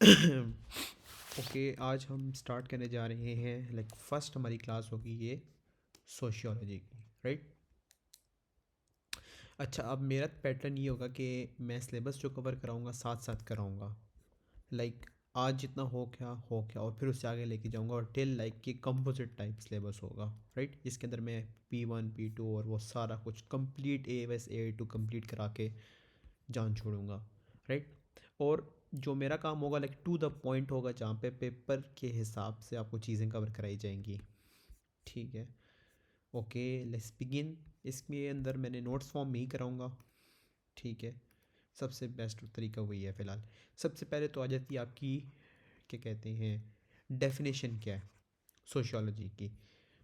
Okay, आज हम start करने जा रहे हैं फर्स्ट हमारी क्लास होगी ये सोशियोलॉजी की, राइट। अच्छा, अब मेरा पैटर्न ये होगा कि मैं सिलेबस जो कवर कराऊंगा साथ साथ कराऊंगा। आज जितना हो गया और फिर उससे आगे लेके जाऊंगा और टिल कि कंपोजिट टाइप सिलेबस होगा, राइट। इसके अंदर मैं P1 P2 और वो सारा कुछ कंप्लीट A टू कंप्लीट करा के जान छोड़ूंगा, राइट। और जो मेरा काम होगा टू द पॉइंट होगा, जहाँ पे पेपर के हिसाब से आपको चीज़ें कवर कराई जाएंगी, ठीक है। Okay, let's begin. इसके अंदर मैंने नोट्स फॉर्म में ही कराऊंगा, ठीक है। सबसे बेस्ट तरीका वही है फ़िलहाल। सबसे पहले तो आ जाती है आपकी, क्या कहते हैं, डेफिनेशन क्या है सोशियोलॉजी की।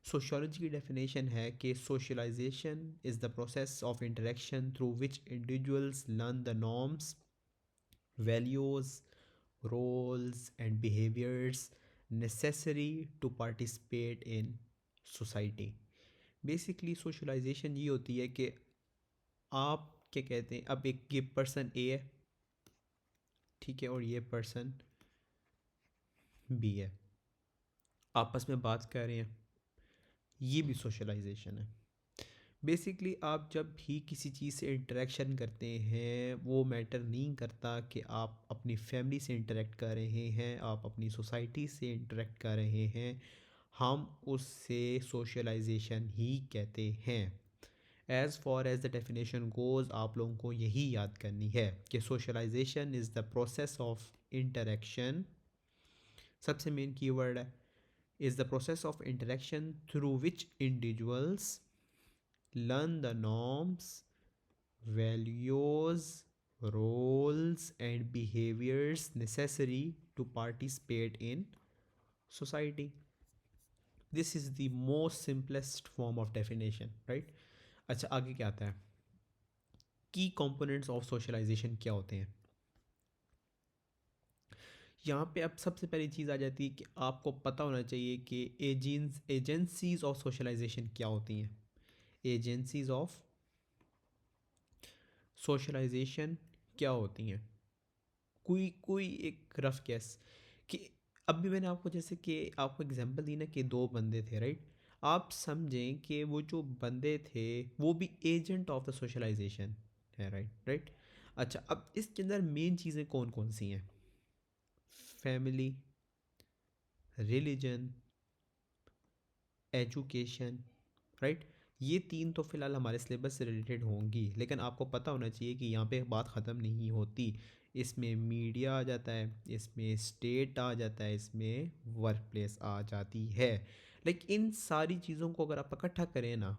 सोशियोलॉजी की डेफिनेशन है कि socialisation is the process of interaction through which individuals learn the norms, values, roles, and behaviors necessary to participate in society. Basically socialisation ये होती है कि आप क्या कहते हैं, अब एक ये पर्सन ए है, ठीक है, और ये पर्सन बी है, आपस में बात कर रहे हैं, ये भी सोशलाइजेशन है। बेसिकली आप जब भी किसी चीज़ से इंटरेक्शन करते हैं, वो मैटर नहीं करता कि आप अपनी फैमिली से इंटरेक्ट कर रहे हैं, आप अपनी सोसाइटी से इंटरेक्ट कर रहे हैं, हम उससे सोशलाइजेशन ही कहते हैं। As far as the definition goes, आप लोगों को यही याद करनी है कि socialisation is the process of interaction, सबसे मेन कीवर्ड है, is the process of interaction through which individuals learn the norms, values, roles, and behaviors necessary to participate in society. This is the most simplest form of definition, right? अच्छा, आगे क्या आता है, की components of socialisation क्या होते हैं। यहाँ पे अब सबसे पहली चीज़ आ जाती है कि आपको पता होना चाहिए कि एजेंसीज ऑफ सोशलाइजेशन क्या होती हैं। एजेंसीज ऑफ सोशलाइजेशन क्या होती हैं, कोई कोई एक रफ गैस कि अभी मैंने आपको जैसे कि आपको एग्जांपल दी ना कि दो बंदे थे, राइट। आप समझें कि वो जो बंदे थे वो भी एजेंट ऑफ द सोशलाइजेशन है, राइट राइट। अच्छा, अब इसके अंदर मेन चीज़ें कौन कौन सी हैं, फैमिली, रिलीजन, एजुकेशन, राइट। ये तीन तो फिलहाल हमारे सिलेबस से रिलेटेड होंगी, लेकिन आपको पता होना चाहिए कि यहाँ पे बात ख़त्म नहीं होती। इसमें मीडिया आ जाता है, इसमें स्टेट आ जाता है, इसमें वर्क प्लेस आ जाती है। इन सारी चीज़ों को अगर आप इकट्ठा करें ना,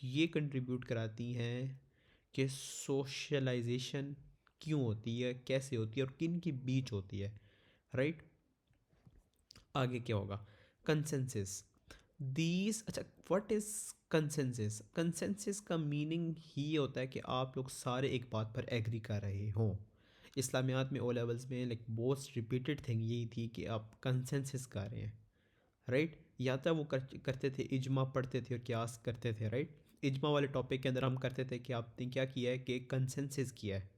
ये कंट्रीब्यूट कराती हैं कि सोशलाइजेशन क्यों होती है, कैसे होती है और किन के बीच होती है, राइट। आगे क्या होगा, कंसेंसस दीज। अच्छा, व्हाट इज़ कंसेंसस। कंसेंसस का मीनिंग ही होता है कि आप लोग सारे एक बात पर एग्री कर रहे हों। इस्लामियात में ओ लेवल्स में मोस्ट रिपीटेड थिंग यही थी कि आप कंसेंसस कर रहे हैं, राइट। या तो वो करते थे, इजमा पढ़ते थे और क्यास करते थे, राइट। इजमा वाले टॉपिक के अंदर हम करते थे कि आपने क्या किया है कि कंसेंसस किया है।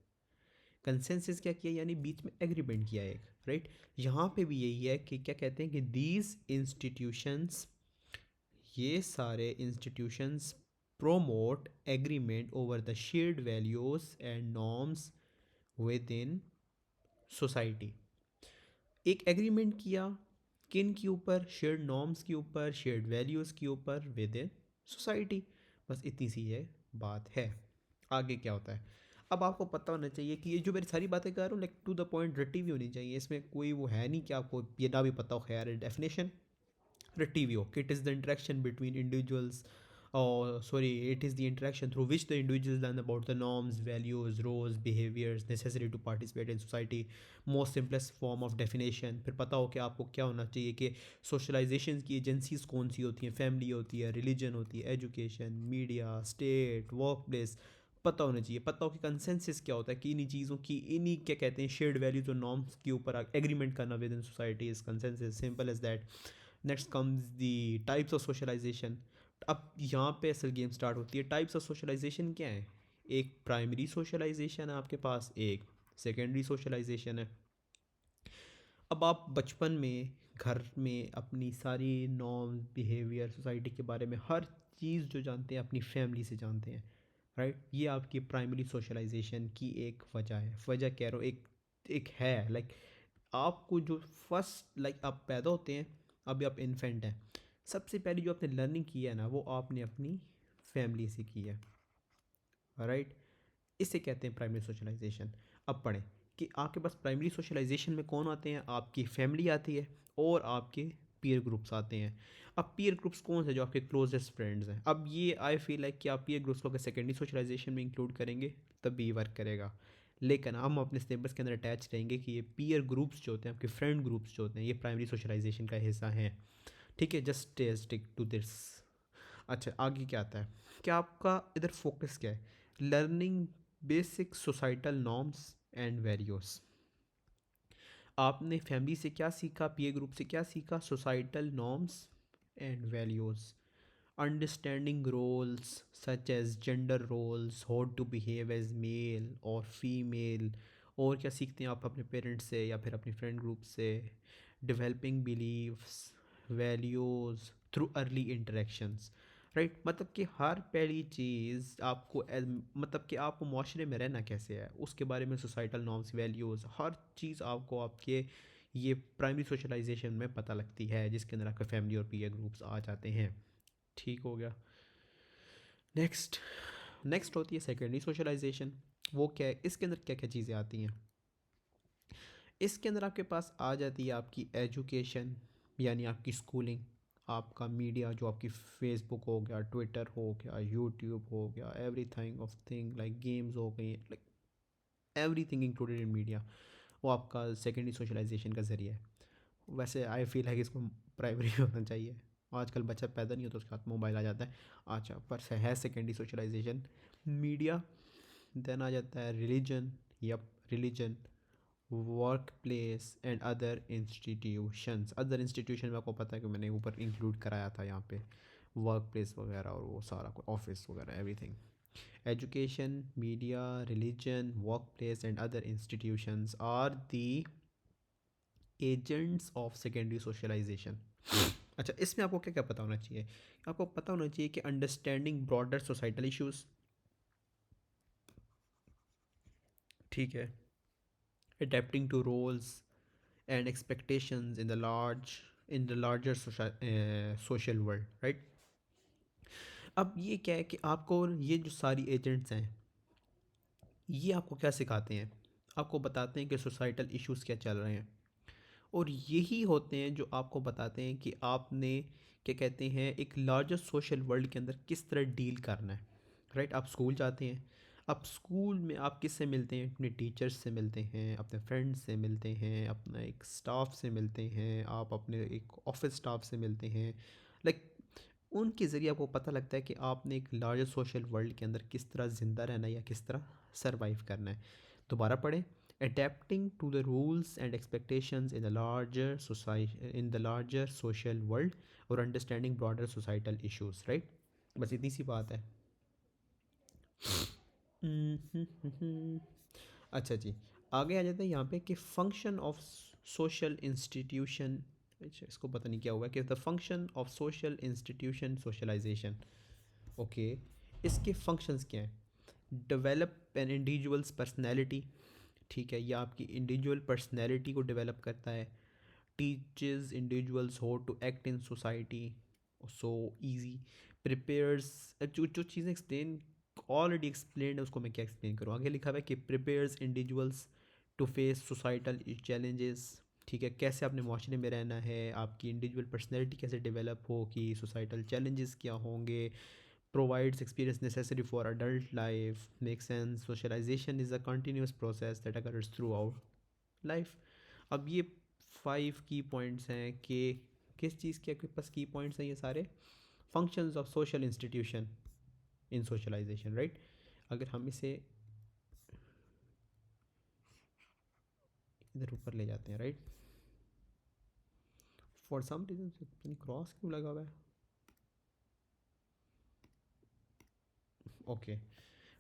कंसेंसस क्या किया, यानी बीच में एग्रीमेंट किया है एक, राइट। यहाँ पे भी यही है कि क्या कहते हैं कि दीज इंस्टीट्यूशंस, ये सारे institutions promote agreement over the shared values and norms within society। एक एग्रीमेंट किया किन के ऊपर, शेयर्ड नॉर्म्स के ऊपर, शेयर्ड वैल्यूज़ के ऊपर विद इन सोसाइटी। बस इतनी सी ये बात है। आगे क्या होता है, अब आपको पता होना चाहिए कि ये जो मेरी सारी बातें कर रहा हूँ टू द पॉइंट रटी हुई होनी चाहिए, इसमें कोई वो है नहीं कि आपको ये ना भी पता हो। खैर, डेफिनेशन रटी हुई हो, it is the interaction between individuals, or sorry, it is the interaction through which the individuals learn about the norms, values, roles, behaviors necessary to participate in society। most simplest form of definition। फिर पता हो कि आपको क्या होना चाहिए कि socialisation की एजेंसीज कौन सी होती हैं, फैमिली होती है, रिलीजन होती है, education, media, state, work place. पता होना चाहिए, पता हो कि कंसेंसस क्या होता है, कि इन्हीं चीज़ों की, इन्हीं क्या कहते हैं, शेयर्ड वैल्यूज और नॉर्म्स के ऊपर एग्रीमेंट करना within society is consensus, simple as that. Next comes the types of socialisation. अब यहाँ पे असल गेम स्टार्ट होती है। टाइप्स ऑफ सोशलाइजेशन क्या है, एक प्राइमरी सोशलाइजेशन है आपके पास, एक सेकेंडरी सोशलाइजेशन है। अब आप बचपन में घर में अपनी सारी नॉर्म्स बिहेवियर सोसाइटी के बारे में हर चीज़ जो जानते हैं अपनी फैमिली से जानते हैं, राइट। ये आपकी प्राइमरी सोशलाइजेशन की एक वजह है, वजह कह रहा हूँ, एक एक है लाइक आपको जो फर्स्ट लाइक आप पैदा होते हैं, अभी आप इन्फेंट हैं, सबसे पहले जो आपने लर्निंग की है ना वो आपने अपनी फैमिली से की है, राइट। इसे कहते हैं प्राइमरी सोशलाइजेशन। अब पढ़ें कि आपके पास प्राइमरी सोशलाइजेशन में कौन आते हैं, आपकी फैमिली आती है और आपके पीयर ग्रुप्स आते हैं। अब पीयर ग्रुप्स कौन से, जो आपके क्लोजेस्ट फ्रेंड्स हैं। अब ये आई फील लाइक कि आप पीयर ग्रुप्स को अगर सेकेंडरी सोशलाइजेशन में इंक्लूड करेंगे तब भी वर्क करेगा, लेकिन हम अपने सिलेबस के अंदर अटैच रहेंगे कि ये पीयर ग्रुप्स जो होते हैं, आपके फ्रेंड ग्रुप्स जो होते हैं, ये प्राइमरी सोशलाइजेशन का हिस्सा हैं। ठीक है, जस्ट स्टिक टू दिस। अच्छा, आगे क्या आता है, क्या आपका इधर फोकस क्या है, learning basic societal norms and values. आपने फैमिली से क्या सीखा, पीयर ग्रुप से क्या सीखा, societal norms and values, understanding roles such as gender roles, how to behave as male और फीमेल। और क्या सीखते हैं आप अपने पेरेंट्स से या फिर अपने फ्रेंड ग्रुप से, developing beliefs values through early interactions, right. मतलब कि हर पहली चीज़ आपको मतलब कि आपको माशरे में रहना कैसे है उसके बारे में, सोसाइटल नॉर्म्स वैल्यूज़ हर चीज़ आपको आपके ये प्राइमरी सोशलाइजेशन में पता लगती है, जिसके अंदर आपके फैमिली और पीयर ग्रुप्स आ जाते हैं। ठीक हो गया। नेक्स्ट नेक्स्ट होती है सेकेंडरी सोशलाइजेशन। वो क्या है, इसके अंदर क्या क्या चीज़ें आती हैं। इसके अंदर आपके पास आ जाती है आपकी एजुकेशन, यानी आपकी स्कूलिंग, आपका मीडिया जो आपकी फेसबुक हो गया, ट्विटर हो गया, यूट्यूब हो गया, everything of thing like games हो गई, like everything included in media, वो आपका सेकेंडरी सोशलाइजेशन का ज़रिया है। वैसे आई फील है कि इसको प्राइमरी होना चाहिए, आजकल बच्चा पैदा नहीं होता उसके हाथ मोबाइल आ जाता है। अच्छा, पर है सेकेंडरी सोशलाइजेशन मीडिया। देन आ जाता है religion, yup religion, workplace and other institutions. Other institution में आपको पता है कि मैंने ऊपर इंक्लूड कराया था यहाँ पे, वर्क प्लेस वगैरह और वो सारा कुछ ऑफिस वगैरह everything. Education, media, religion, workplace and other institutions are the agents of secondary socialisation. अच्छा, इसमें आपको क्या क्या पता होना चाहिए, आपको पता होना चाहिए कि अंडरस्टैंडिंग ब्रॉडर सोसाइटल इश्यूज, ठीक है, adapting to roles and expectations in the larger social world, right। अब ये क्या है कि आपको ये जो सारी एजेंट्स हैं ये आपको क्या सिखाते हैं, आपको बताते हैं कि सोसाइटल इश्यूज क्या चल रहे हैं, और यही होते हैं जो आपको बताते हैं कि आपने क्या कहते हैं एक लार्जर सोशल वर्ल्ड के अंदर किस तरह डील करना है, राइट। आप स्कूल जाते हैं, आप स्कूल में आप किससे मिलते हैं, अपने टीचर्स से मिलते हैं, अपने फ्रेंड्स से मिलते हैं, अपना एक स्टाफ से मिलते हैं, आप अपने एक ऑफिस स्टाफ से मिलते हैं, लाइक उनके ज़रिए आपको पता लगता है कि आपने एक लार्जर सोशल वर्ल्ड के अंदर किस तरह ज़िंदा रहना है या किस तरह सरवाइव करना है। दोबारा पढ़ें, adapting to the rules and expectations in the larger society in the larger social world और understanding broader societal issues, right। बस इतनी सी बात है। अच्छा जी, आगे आ जाते हैं यहाँ पे कि फंक्शन ऑफ सोशल इंस्टीट्यूशन। अच्छा, इसको पता नहीं क्या हुआ कि the function of social institution socialisation. Okay, इसके फंक्शंस क्या हैं, डेवलप एन इंडिविजुअल्स पर्सनैलिटी, ठीक है, ये आपकी इंडिविजुअल पर्सनैलिटी को डेवलप करता है, teaches individuals how to act in society so easy, prepares, जो जो चीज़ें एक्सप्लेन ऑलरेडी एक्सप्लेन है उसको मैं क्या एक्सप्लेन करूँ, आगे लिखा हुआ है कि prepares individuals to face societal challenges, ठीक है, कैसे अपने माशरे में रहना है, आपकी इंडिविजुअल पर्सनैलिटी कैसे डेवलप हो कि सोसाइटल चैलेंजेस क्या होंगे, provides experience necessary for adult life, makes sense, socialization is a continuous process that occurs throughout life। अब ये 5 की पॉइंट्स हैं कि किस चीज़ के आपके पास की पॉइंट्स हैं, ये सारे functions of social institution in socialisation, right. अगर हम इसे इधर ऊपर ले जाते हैं, right, for some reason cross क्यों लगा हुआ है, okay.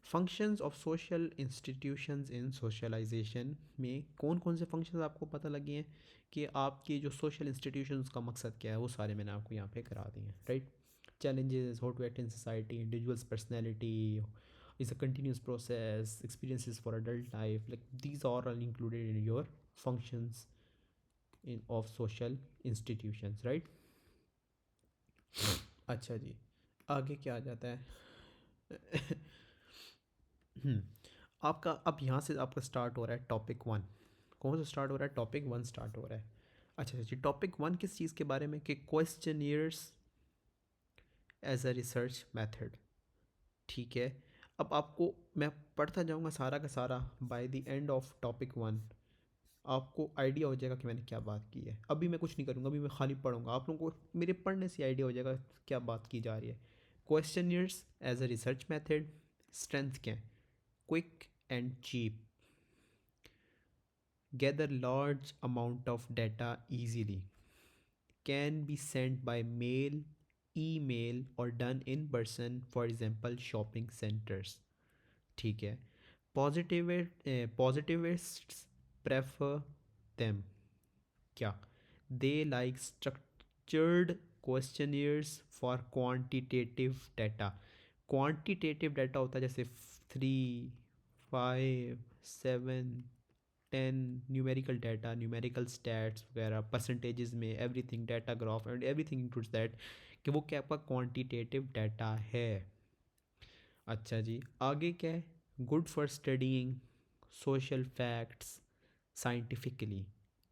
Functions of social institutions in socialisation में कौन कौन से फंक्शंस आपको पता लगे हैं कि आपके जो सोशल इंस्टीट्यूशंस का मकसद क्या है, वो सारे मैंने आपको यहाँ पे करा दिए हैं, right. challenges, how to act in society, individual's personality is a continuous process, experiences for adult life, like these are all included in your functions in of social institutions, right। अच्छा जी, आगे क्या आ जाता है। हम्म, आपका अब यहाँ से आपका स्टार्ट हो रहा है टॉपिक वन। कौन सा स्टार्ट हो रहा है? टॉपिक वन स्टार्ट हो रहा है। अच्छा जी, टॉपिक वन किस चीज़ के बारे में? कि questionnaires as a research method. ठीक है। अब आपको मैं पढ़ता जाऊंगा सारा का सारा, by the end of topic one आपको आइडिया हो जाएगा कि मैंने क्या बात की है। अभी मैं कुछ नहीं करूँगा, अभी मैं खाली पढ़ूंगा, आप लोगों को मेरे पढ़ने से आइडिया हो जाएगा क्या बात की जा रही है। Questionnaires as a research method, strength क्या है? Quick and cheap, gather large amount of data easily, can be sent by mail, email or done in person, for example shopping centers। ठीक है। पॉजिटिव पॉजिटिविस्ट्स प्रेफर देम, क्या? They like structured questionnaires for quantitative data. Quantitative data होता है जैसे 3, 5, 7, 10, numerical data, numerical stats वगैरह, percentages में everything, data graph and everything includes that, कि वो क्या आपका क्वांटिटेटिव डाटा है। अच्छा जी, आगे क्या है? Good for studying social facts scientifically.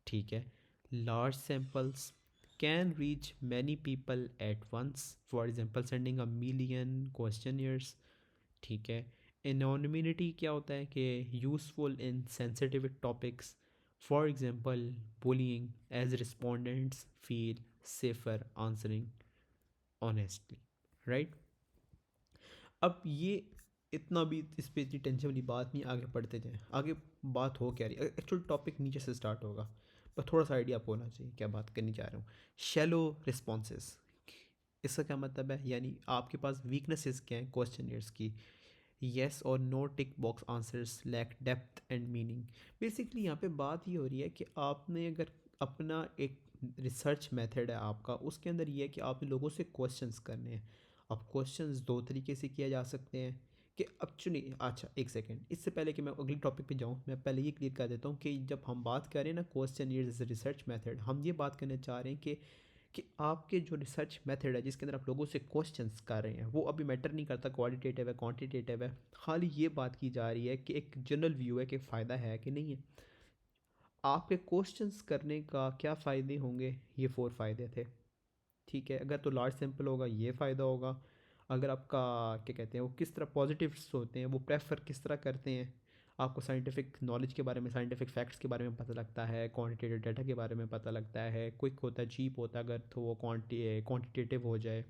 ठीक है। Large samples, can reach many people at once, for example sending a million questionnaires. ठीक है। एनोनिमिटी क्या होता है? कि useful in sensitive topics, for example bullying, as respondents feel safer answering honestly, right. अब ये इतना भी इस पे इतनी टेंशन वाली बात नहीं, आगे पढ़ते जाएं। आगे बात हो क्या रही है? एक्चुअल टॉपिक नीचे से स्टार्ट होगा, पर थोड़ा सा आइडिया आपको होना चाहिए क्या बात करनी चाह रहा हूँ। शैलो रिस्पॉन्सेस, इसका क्या मतलब है? यानी आपके पास वीकनेसेस क्या हैं क्वेश्चनियर्स की? येस और no tick box answers lack depth and meaning. Basically यहाँ पे बात ये हो रही है कि आपने अगर अपना एक रिसर्च मेथड है आपका, उसके अंदर ये है कि आपने लोगों से क्वेश्चंस करने हैं। अब क्वेश्चंस दो तरीके से किया जा सकते हैं कि अब चुनिए। अच्छा एक सेकेंड, इससे पहले कि मैं अगली टॉपिक पे जाऊँ, मैं पहले ये क्लियर कर देता हूँ कि जब हम बात कर रहे हैं ना क्वेश्चन एज रिसर्च मेथड, हम ये बात करने चाह रहे हैं कि आपके जो रिसर्च मेथड है जिसके अंदर आप लोगों से क्वेश्चंस कर रहे हैं, वो अभी मैटर नहीं करता क्वालिटेटिव है क्वांटिटेटिव है। खाली ये बात की जा रही है कि एक जनरल व्यू है कि फ़ायदा है कि नहीं है। आपके क्वेश्चंस करने का क्या फ़ायदे होंगे? ये 4 फ़ायदे थे। ठीक है। अगर तो लार्ज सैंपल होगा ये फ़ायदा होगा। अगर आपका क्या कहते हैं वो किस तरह पॉजिटिव्स होते हैं, वो प्रेफर किस तरह करते हैं, आपको साइंटिफिक नॉलेज के बारे में, साइंटिफिक फैक्ट्स के बारे में पता लगता है, क्वांटिटेटिव डाटा के बारे में पता लगता है, क्विक होता है, चीप होता है अगर तो वो क्वांटिटेटिव हो जाए,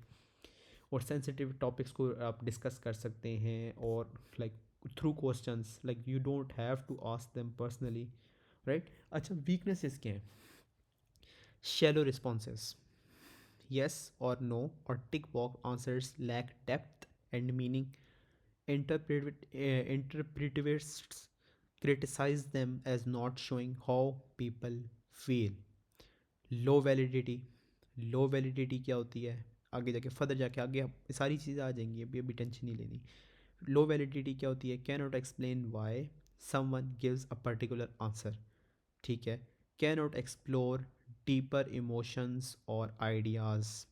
और सेंसिटिव टॉपिक्स को आप डिस्कस कर सकते हैं, और like through questions, like you don't have to ask them personally, right. अच्छा, वीकनेसेस क्या हैं? Shallow responses, yes or no or tick box answers lack depth and meaning. Interpretivists criticize them as not showing how people feel. Low validity, low validity क्या होती है? आगे जाके further जाके आगे सारी चीज़ें आ जाएंगी, अभी अभी टेंशन नहीं लेनी। लो वैलिडिटी क्या होती है? Can not explain why someone gives a particular answer. ठीक है। Can not explore deeper emotions और ideas,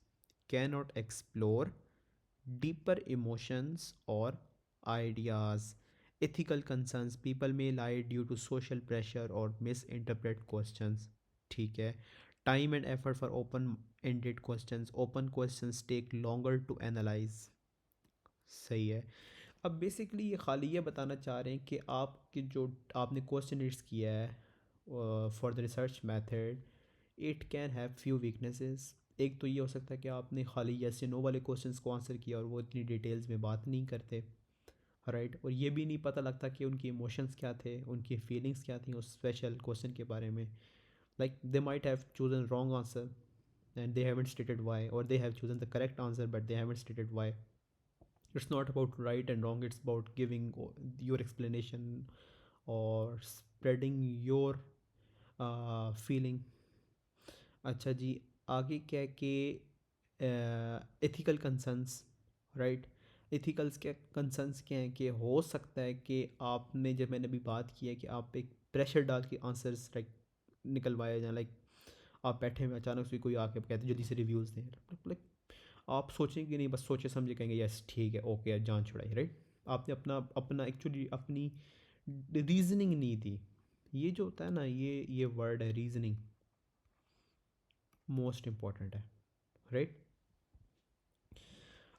cannot explore deeper emotions or ideas. Ethical concerns, people may lie due to social pressure or misinterpret questions। ठीक है। Time and effort for open ended questions, open questions take longer to analyze। सही है। अब basically ये खाली ये बताना चाह रहे हैं कि आपके जो आपने क्वेश्चन किया है for the research method, it can have few weaknesses. एक तो ये हो सकता है कि आपने खाली यस या नो वाले क्वेश्चंस को आंसर किया और वो इतनी डिटेल्स में बात नहीं करते, राइट। और ये भी नहीं पता लगता कि उनके इमोशंस क्या थे, उनकी फीलिंग्स क्या थी उस स्पेशल क्वेश्चन के बारे में। Like they might have chosen wrong answer and they haven't stated why, और they have chosen the correct answer but they haven't stated why. It's not about right and wrong, it's about giving your explanation or spreading your feeling. अच्छा जी, आगे क्या है कि ethical concerns, right. एथिकल्स क्या concerns क्या हैं कि हो सकता है कि आपने, जब मैंने अभी बात की है कि आप एक प्रेशर डाल के आंसर्स लाइक निकलवाए जाए, लाइक आप बैठे हुए अचानक से कोई आके कहते जल्दी से रिव्यूज़ दें, लाइक आप सोचेंगे नहीं, बस सोचे समझे कहेंगे यस ठीक है ओके जान छुड़ाई, राइट। आपने अपना अपना एक्चुअली अपनी रीजनिंग नहीं दी। ये जो होता है ना, ये वर्ड है रीजनिंग, मोस्ट इम्पॉर्टेंट है, राइट।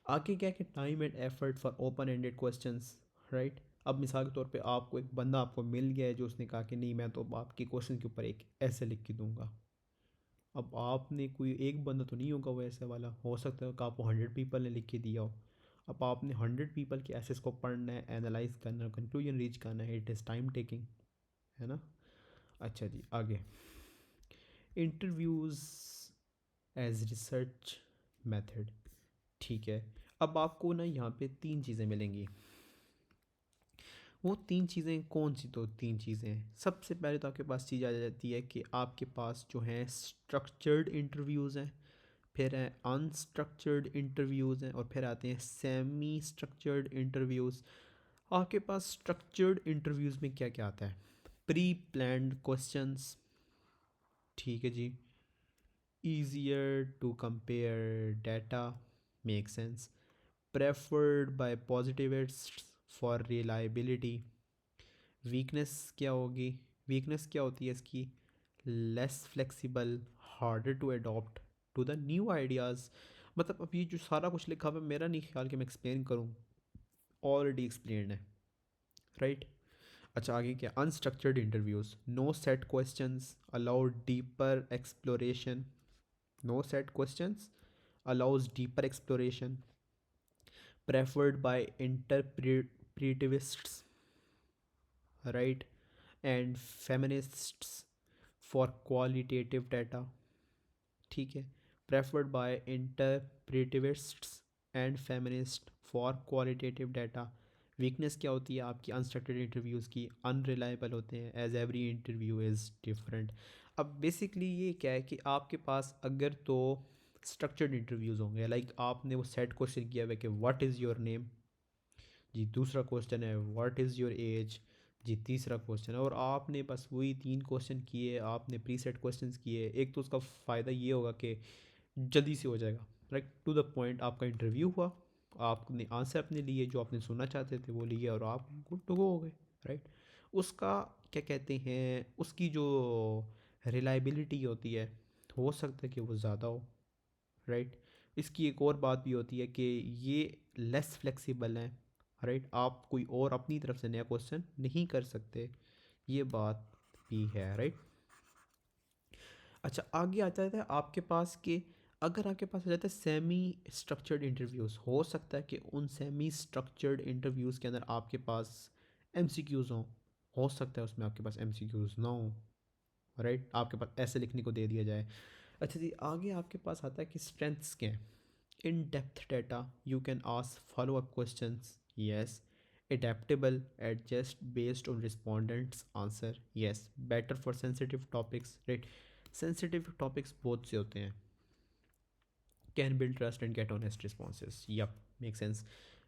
आगे क्या है कि time and effort for open ended questions, right. अब मिसाल के तौर पे आपको एक बंदा आपको मिल गया है जो उसने कहा कि नहीं मैं तो आपके क्वेश्चन के ऊपर एक ऐसे लिख के दूंगा। अब आपने, कोई एक बंदा तो नहीं होगा वो ऐसे वाला, हो सकता है कि आपको 100 पीपल ने लिख के दिया हो। अब आपने 100 पीपल के ऐसेस को पढ़ना है, एनालाइज करना है, कंक्लूजन रीच करना है, इट इज़ टाइम टेकिंग, है ना। अच्छा जी, आगे इंटरव्यूज़ एज रिसर्च मेथड, ठीक है। अब आपको ना यहाँ पे तीन चीज़ें मिलेंगी। वो तीन चीज़ें कौन सी? तो तीन चीज़ें हैं। सबसे पहले तो आपके पास चीज़ आ जाती है कि आपके पास जो है स्ट्रक्चर्ड इंटरव्यूज़ हैं, फिर है अनस्ट्रक्चर्ड इंटरव्यूज़ हैं, और फिर आते हैं सेमी स्ट्रक्चर्ड इंटरव्यूज़। आपके पास स्ट्रक्चर्ड इंटरव्यूज़ में क्या क्या आता है? प्री प्लान्ड क्वेश्चंस, ठीक है जी। Easier to compare data, make sense. Preferred by positivists for reliability. Weakness क्या होगी? वीकनेस क्या होती है इसकी? Less flexible, harder to adopt to the new ideas. मतलब अब ये जो सारा कुछ लिखा हुआ है, मेरा नहीं ख्याल कि मैं एक्सप्लेन करूँ, ऑलरेडी एक्सप्लेन है, राइट। अच्छा, आगे क्या? Unstructured interviews, no set questions allow deeper exploration. No set questions allows deeper exploration, preferred by interpretivists, right, and feminists for qualitative data, ठीक है। preferred by interpretivists and feminists for qualitative data। Weakness क्या होती है आपकी unstructured interviews की? Unreliable होते हैं, as every interview is different. अब बेसिकली ये क्या है कि आपके पास अगर तो स्ट्रक्चर्ड इंटरव्यूज़ होंगे, लाइक आपने वो सेट क्वेश्चन किया हुआ है कि व्हाट इज़ योर नेम जी, दूसरा क्वेश्चन है व्हाट इज़ योर एज जी, तीसरा क्वेश्चन है, और आपने बस वही तीन क्वेश्चन किए, आपने प्री सेट क्वेश्चन किए। एक तो उसका फ़ायदा ये होगा कि जल्दी से हो जाएगा, राइट, टू द पॉइंट। आपका इंटरव्यू हुआ, आपने आंसर अपने लिए जो आपने सुनना चाहते थे वो लिए, और आप गुड टू गो हो गए, राइट। उसका क्या कहते हैं, उसकी जो रिलायबिलिटी होती है, हो सकता है कि वो ज़्यादा हो, राइट। इसकी एक और बात भी होती है कि ये लेस फ्लेक्सिबल है, राइट। आप कोई और अपनी तरफ से नया क्वेश्चन नहीं कर सकते, ये बात भी है, राइट। अच्छा, आगे आ जाता है आपके पास कि अगर आपके पास आ जाता है सेमी स्ट्रक्चर्ड इंटरव्यूज़, हो सकता है कि उन सेमी स्ट्रक्चर्ड इंटरव्यूज़ के अंदर आपके पास एमसीक्यूज़ हों, हो सकता है उसमें आपके पास एमसीक्यूज़ ना हो, राइट। आपके पास ऐसे लिखने को दे दिया जाए। अच्छा जी, आगे आपके पास आता है कि स्ट्रेंथ्स क्या हैं? In depth data, you can ask follow up questions, yes. Adaptable, adjust based on respondents answer, yes. Better for sensitive topics, right? Sensitive topics बहुत से होते हैं, can build trust and get honest responses, yep, makes sense.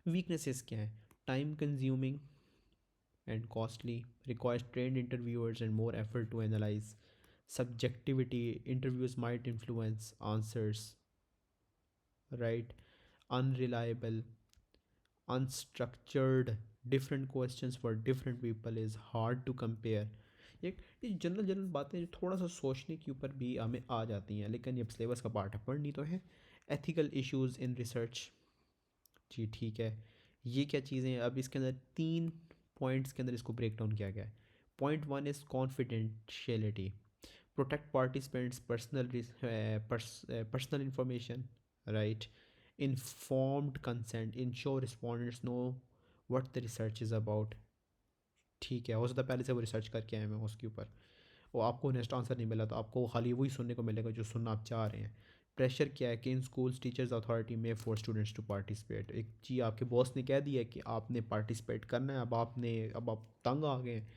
Weaknesses क्या है? Time consuming and costly, requires trained interviewers and more effort to analyze. Subjectivity, interviews might influence answers, right. Unreliable, unstructured, different questions for different people is hard to compare। ये general general बातें जो थोड़ा सा सोचने के ऊपर भी हमें आ जाती हैं, लेकिन ये सिलेबस का पार्ट है, पढ़नी तो है। एथिकल इश्यूज इन रिसर्च, जी ठीक है। ये क्या चीज़ें हैं? अब इसके अंदर तीन पॉइंट्स के अंदर इसको ब्रेक डाउन किया गया है। Point one is confidentiality, protect participants personal information, right. Informed consent, ensure respondents know what the research is about, ठीक है। हो सकता है पहले से वो रिसर्च करके आए हैं उसके ऊपर, वो आपको नेक्स्ट आंसर नहीं मिला तो आपको खाली वही सुनने को मिलेगा जो सुनना आप चाह रहे हैं। प्रेशर क्या है कि इन स्कूल्स टीचर्स अथॉरिटी में फॉर स्टूडेंट्स टू पार्टिसिपेट। एक जी आपके बॉस ने कह दिया कि आपने पार्टिसिपेट करना है, अब आप तंग आ गए हैं,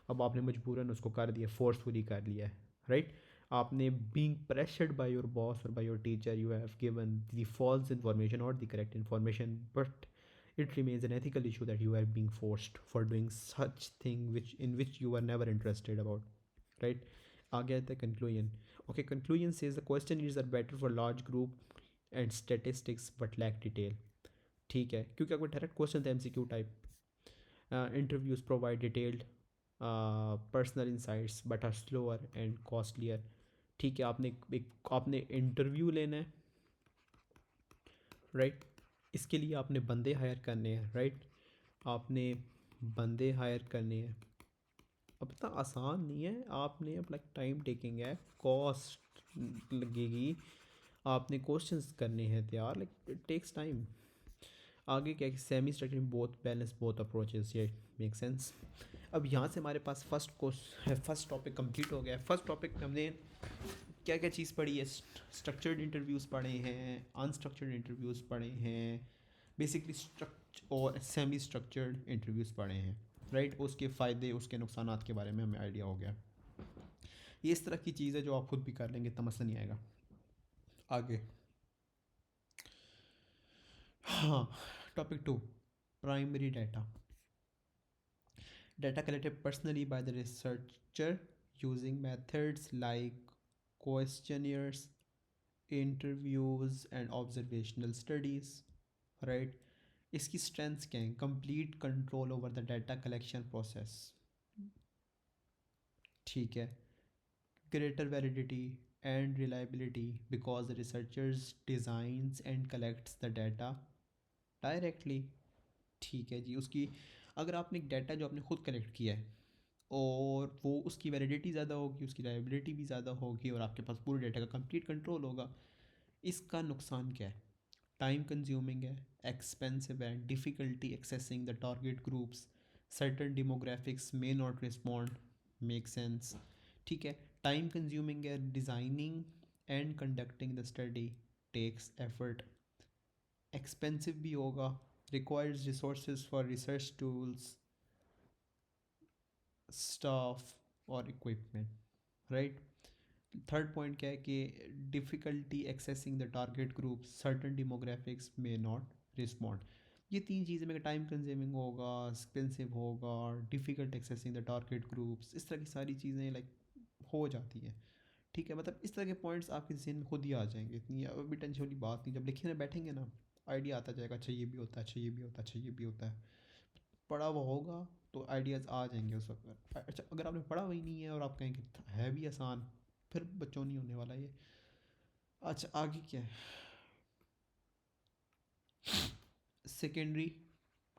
अब आपने मजबूरन उसको कर दिया, फोर्सफुली कर लिया है, राइट। आपने being pressured by your boss और by your teacher you have given the false information और the correct information, but it remains an ethical issue that you are being forced for doing such thing which in which you were never interested about, right? Again the conclusion. Okay, conclusion says the question is are better for large group and statistics but lack detail. ठीक है, क्योंकि आपको direct question था MCQ type. Interviews provide detailed personal insights but are slower and costlier. ठीक है, आपने interview लेना है, राइट। इसके लिए आपने बंदे हायर करने हैं, राइट। आपने बंदे हायर करने हैं। अब इतना आसान नहीं है, आपने अब लाइक टाइम टेकिंग है, कॉस्ट लगेगी, आपने क्वेश्चंस करने हैं तैयार, लाइक इट टेक्स टाइम। आगे क्या है, semi structure both balance both approaches, ये मेक सेंस। अब यहाँ से हमारे पास फर्स्ट टॉपिक कंप्लीट हो गया है। फर्स्ट टॉपिक में हमने क्या क्या चीज़ पढ़ी है, स्ट्रक्चर्ड इंटरव्यूज़ पढ़े हैं, अनस्ट्रक्चर्ड इंटरव्यूज़ पढ़े हैं, बेसिकली स्ट्रक्च और सेमी स्ट्रक्चर्ड इंटरव्यूज़ पढ़े हैं, राइट। उसके फ़ायदे उसके नुकसानात के बारे में हमें आइडिया हो गया। ये इस तरह की चीज़ है जो आप खुद भी कर लेंगे, इतना मसला नहीं आएगा। आगे हाँ, topic 2, primary data. Data collected personally by the researcher using methods like questionnaires, interviews, and observational studies, right? इसकी strengths क्या हैं? Complete control over the data collection process, ठीक है। Greater validity and reliability because the researchers designs and collects the data directly, ठीक है जी। उसकी अगर आपने एक डाटा जो आपने खुद कलेक्ट किया है और वो उसकी वैलिडिटी ज़्यादा होगी, उसकी लाइबिलिटी भी ज़्यादा होगी और आपके पास पूरे डाटा का कंप्लीट कंट्रोल होगा। इसका नुकसान क्या है? टाइम कंज्यूमिंग है, एक्सपेंसिव है, difficulty accessing the target groups, certain demographics may not respond, make sense, ठीक है। टाइम कंज्यूमिंग है, designing and conducting the study takes effort, expensive भी होगा, requires resources for research tools, staff और equipment, right. Third point क्या है कि difficulty accessing the target group, certain demographics may not respond. ये तीन चीज़ें में टाइम कंज्यूमिंग होगा, एक्सपेंसिव होगा, difficult accessing the target groups, इस तरह की सारी चीज़ें लाइक हो जाती हैं, ठीक है। मतलब इस तरह के पॉइंट्स आपके जहन में खुद ही आ जाएंगे, इतनी अभी टेंशन वाली बात नहीं। जब लिखने बैठेंगे ना, आइडिया आता जाएगा, अच्छा ये भी होता है, अच्छा ये भी होता है, अच्छा ये भी होता है। पढ़ा हुआ होगा तो आइडियाज़ आ जाएंगे उस वक्त। अच्छा अगर आपने पढ़ा हुआ ही नहीं है और आप कहेंगे है भी आसान, फिर बच्चों नहीं होने वाला ये। अच्छा आगे क्या है, सेकेंडरी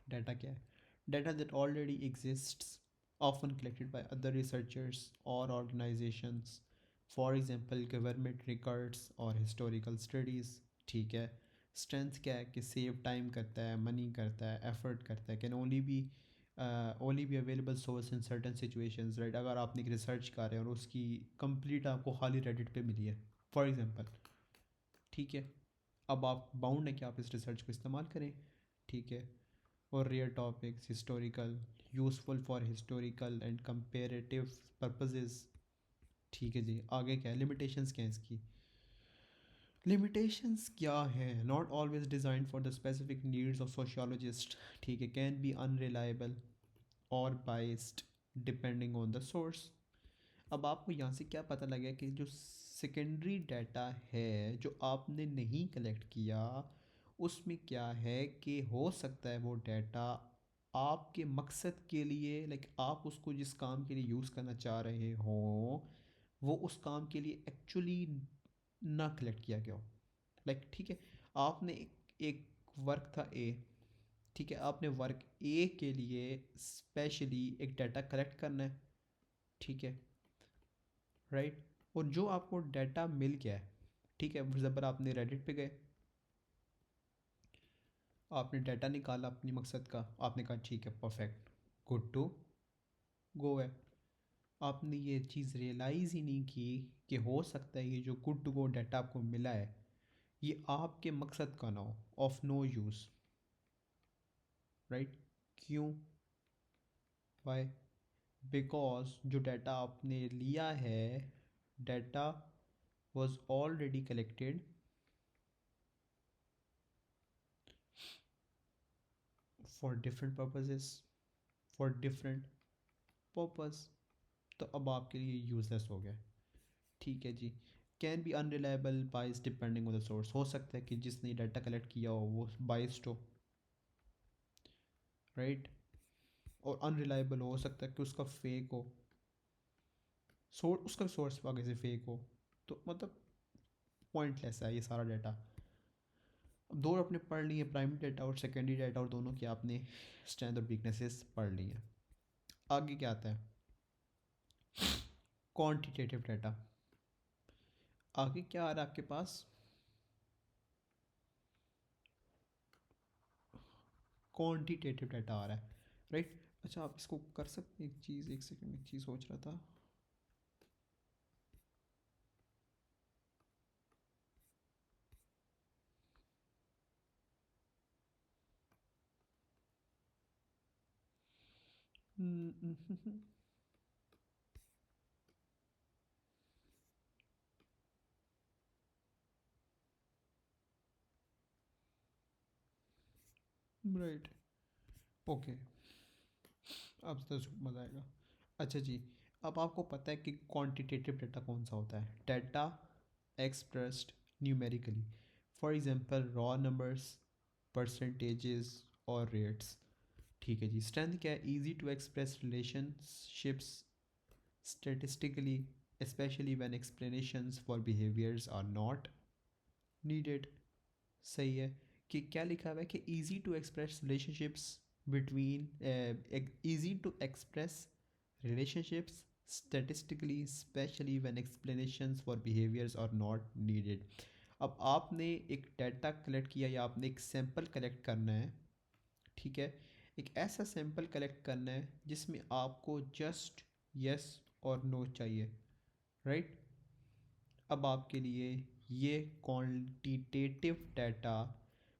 डाटा क्या है? Data that already exists, often collected by other researchers or organizations, for example government records or historical studies, ठीक है। स्ट्रेंथ क्या है कि सेव टाइम करता है, मनी करता है, एफर्ट करता है, can only be available source in certain situations, right. अगर आपने एक रिसर्च कर रहे हैं और उसकी कंप्लीट आपको खाली रेडिट पे मिली है फॉर एग्जांपल, ठीक है, अब आप बाउंड है कि आप इस रिसर्च को इस्तेमाल करें, ठीक है। और rare topics, historical, useful for historical and comparative purposes, ठीक है जी। आगे क्या है, लिमिटेशंस क्या है इसकी? लिमिटेशंस क्या है? Not always design for the specific needs of sociologist, ठीक है। कैन बी अनरिलायबल और biased depending on the source. अब आपको यहाँ से क्या पता लगा कि जो सेकेंडरी डाटा है जो आपने नहीं कलेक्ट किया, उसमें क्या है कि हो सकता है वो डाटा आपके मकसद के लिए, लाइक आप उसको जिस काम के लिए यूज़ करना चाह रहे हो वो उस काम के लिए एक्चुअली ना कलेक्ट किया गया हो, लाइक ठीक है। आपने एक वर्क था ए, ठीक है, आपने वर्क ए के लिए स्पेशली एक डाटा कलेक्ट करना है, ठीक है, राइट। और जो आपको डाटा मिल गया है, ठीक है, फॉर एग्जाम्पल आपने रेडिट पे गए, आपने डाटा निकाला अपनी मकसद का, आपने कहा ठीक है परफेक्ट, गुड टू गो है। आपने ये चीज़ रियलाइज़ ही नहीं की कि हो सकता है ये जो गुड टू गो डाटा आपको मिला है ये आपके मकसद का ना हो, ऑफ नो यूज़, राइट? क्यों? वाई? बिकॉज जो डाटा आपने लिया है, data was already collected for different purposes, for different purpose, तो अब आपके लिए यूजलेस हो गया। ठीक है जी। कैन बी अनरिलायबल बाइस डिपेंडिंग ऑन द सोर्स, हो सकता है कि जिसने डाटा कलेक्ट किया हो वो बाइस्ड हो, राइट? और अनरिलायबल हो सकता है कि उसका फेक हो, उसका सोर्स आगे से फेक हो। तो मतलब पॉइंटलेस है ये सारा डाटा। अब दो आपने पढ़ ली है, प्राइमरी डाटा और सेकेंडरी डाटा, और दोनों की आपने स्ट्रेंथ और वीकनेसेस पढ़ ली है। आगे क्या आता है? Quantitative data. आगे क्या आ रहा है आपके पास? क्वांटिटेटिव डाटा आ रहा है, राइट? अच्छा, आप इसको कर सकते हैं? एक चीज़, एक सेकंड, एक चीज़ सोच रहा था। राइट, ओके, अब तो मज़ा आएगा। अच्छा जी, अब आपको पता है कि क्वांटिटेटिव डाटा कौन सा होता है? Data expressed numerically, for example raw numbers, percentages और रेट्स। ठीक है जी। स्ट्रेंथ क्या है? Easy to express relationships statistically, especially when explanations for behaviors are not needed। सही है। कि क्या लिखा हुआ है कि easy to express relationships between, easy to express relationships statistically, especially when explanations for behaviors are not needed। अब आपने एक डाटा कलेक्ट किया या आपने एक सैंपल कलेक्ट करना है, ठीक है? एक ऐसा सैंपल कलेक्ट करना है जिसमें आपको जस्ट यस और नो चाहिए, राइट? अब आपके लिए ये quantitative data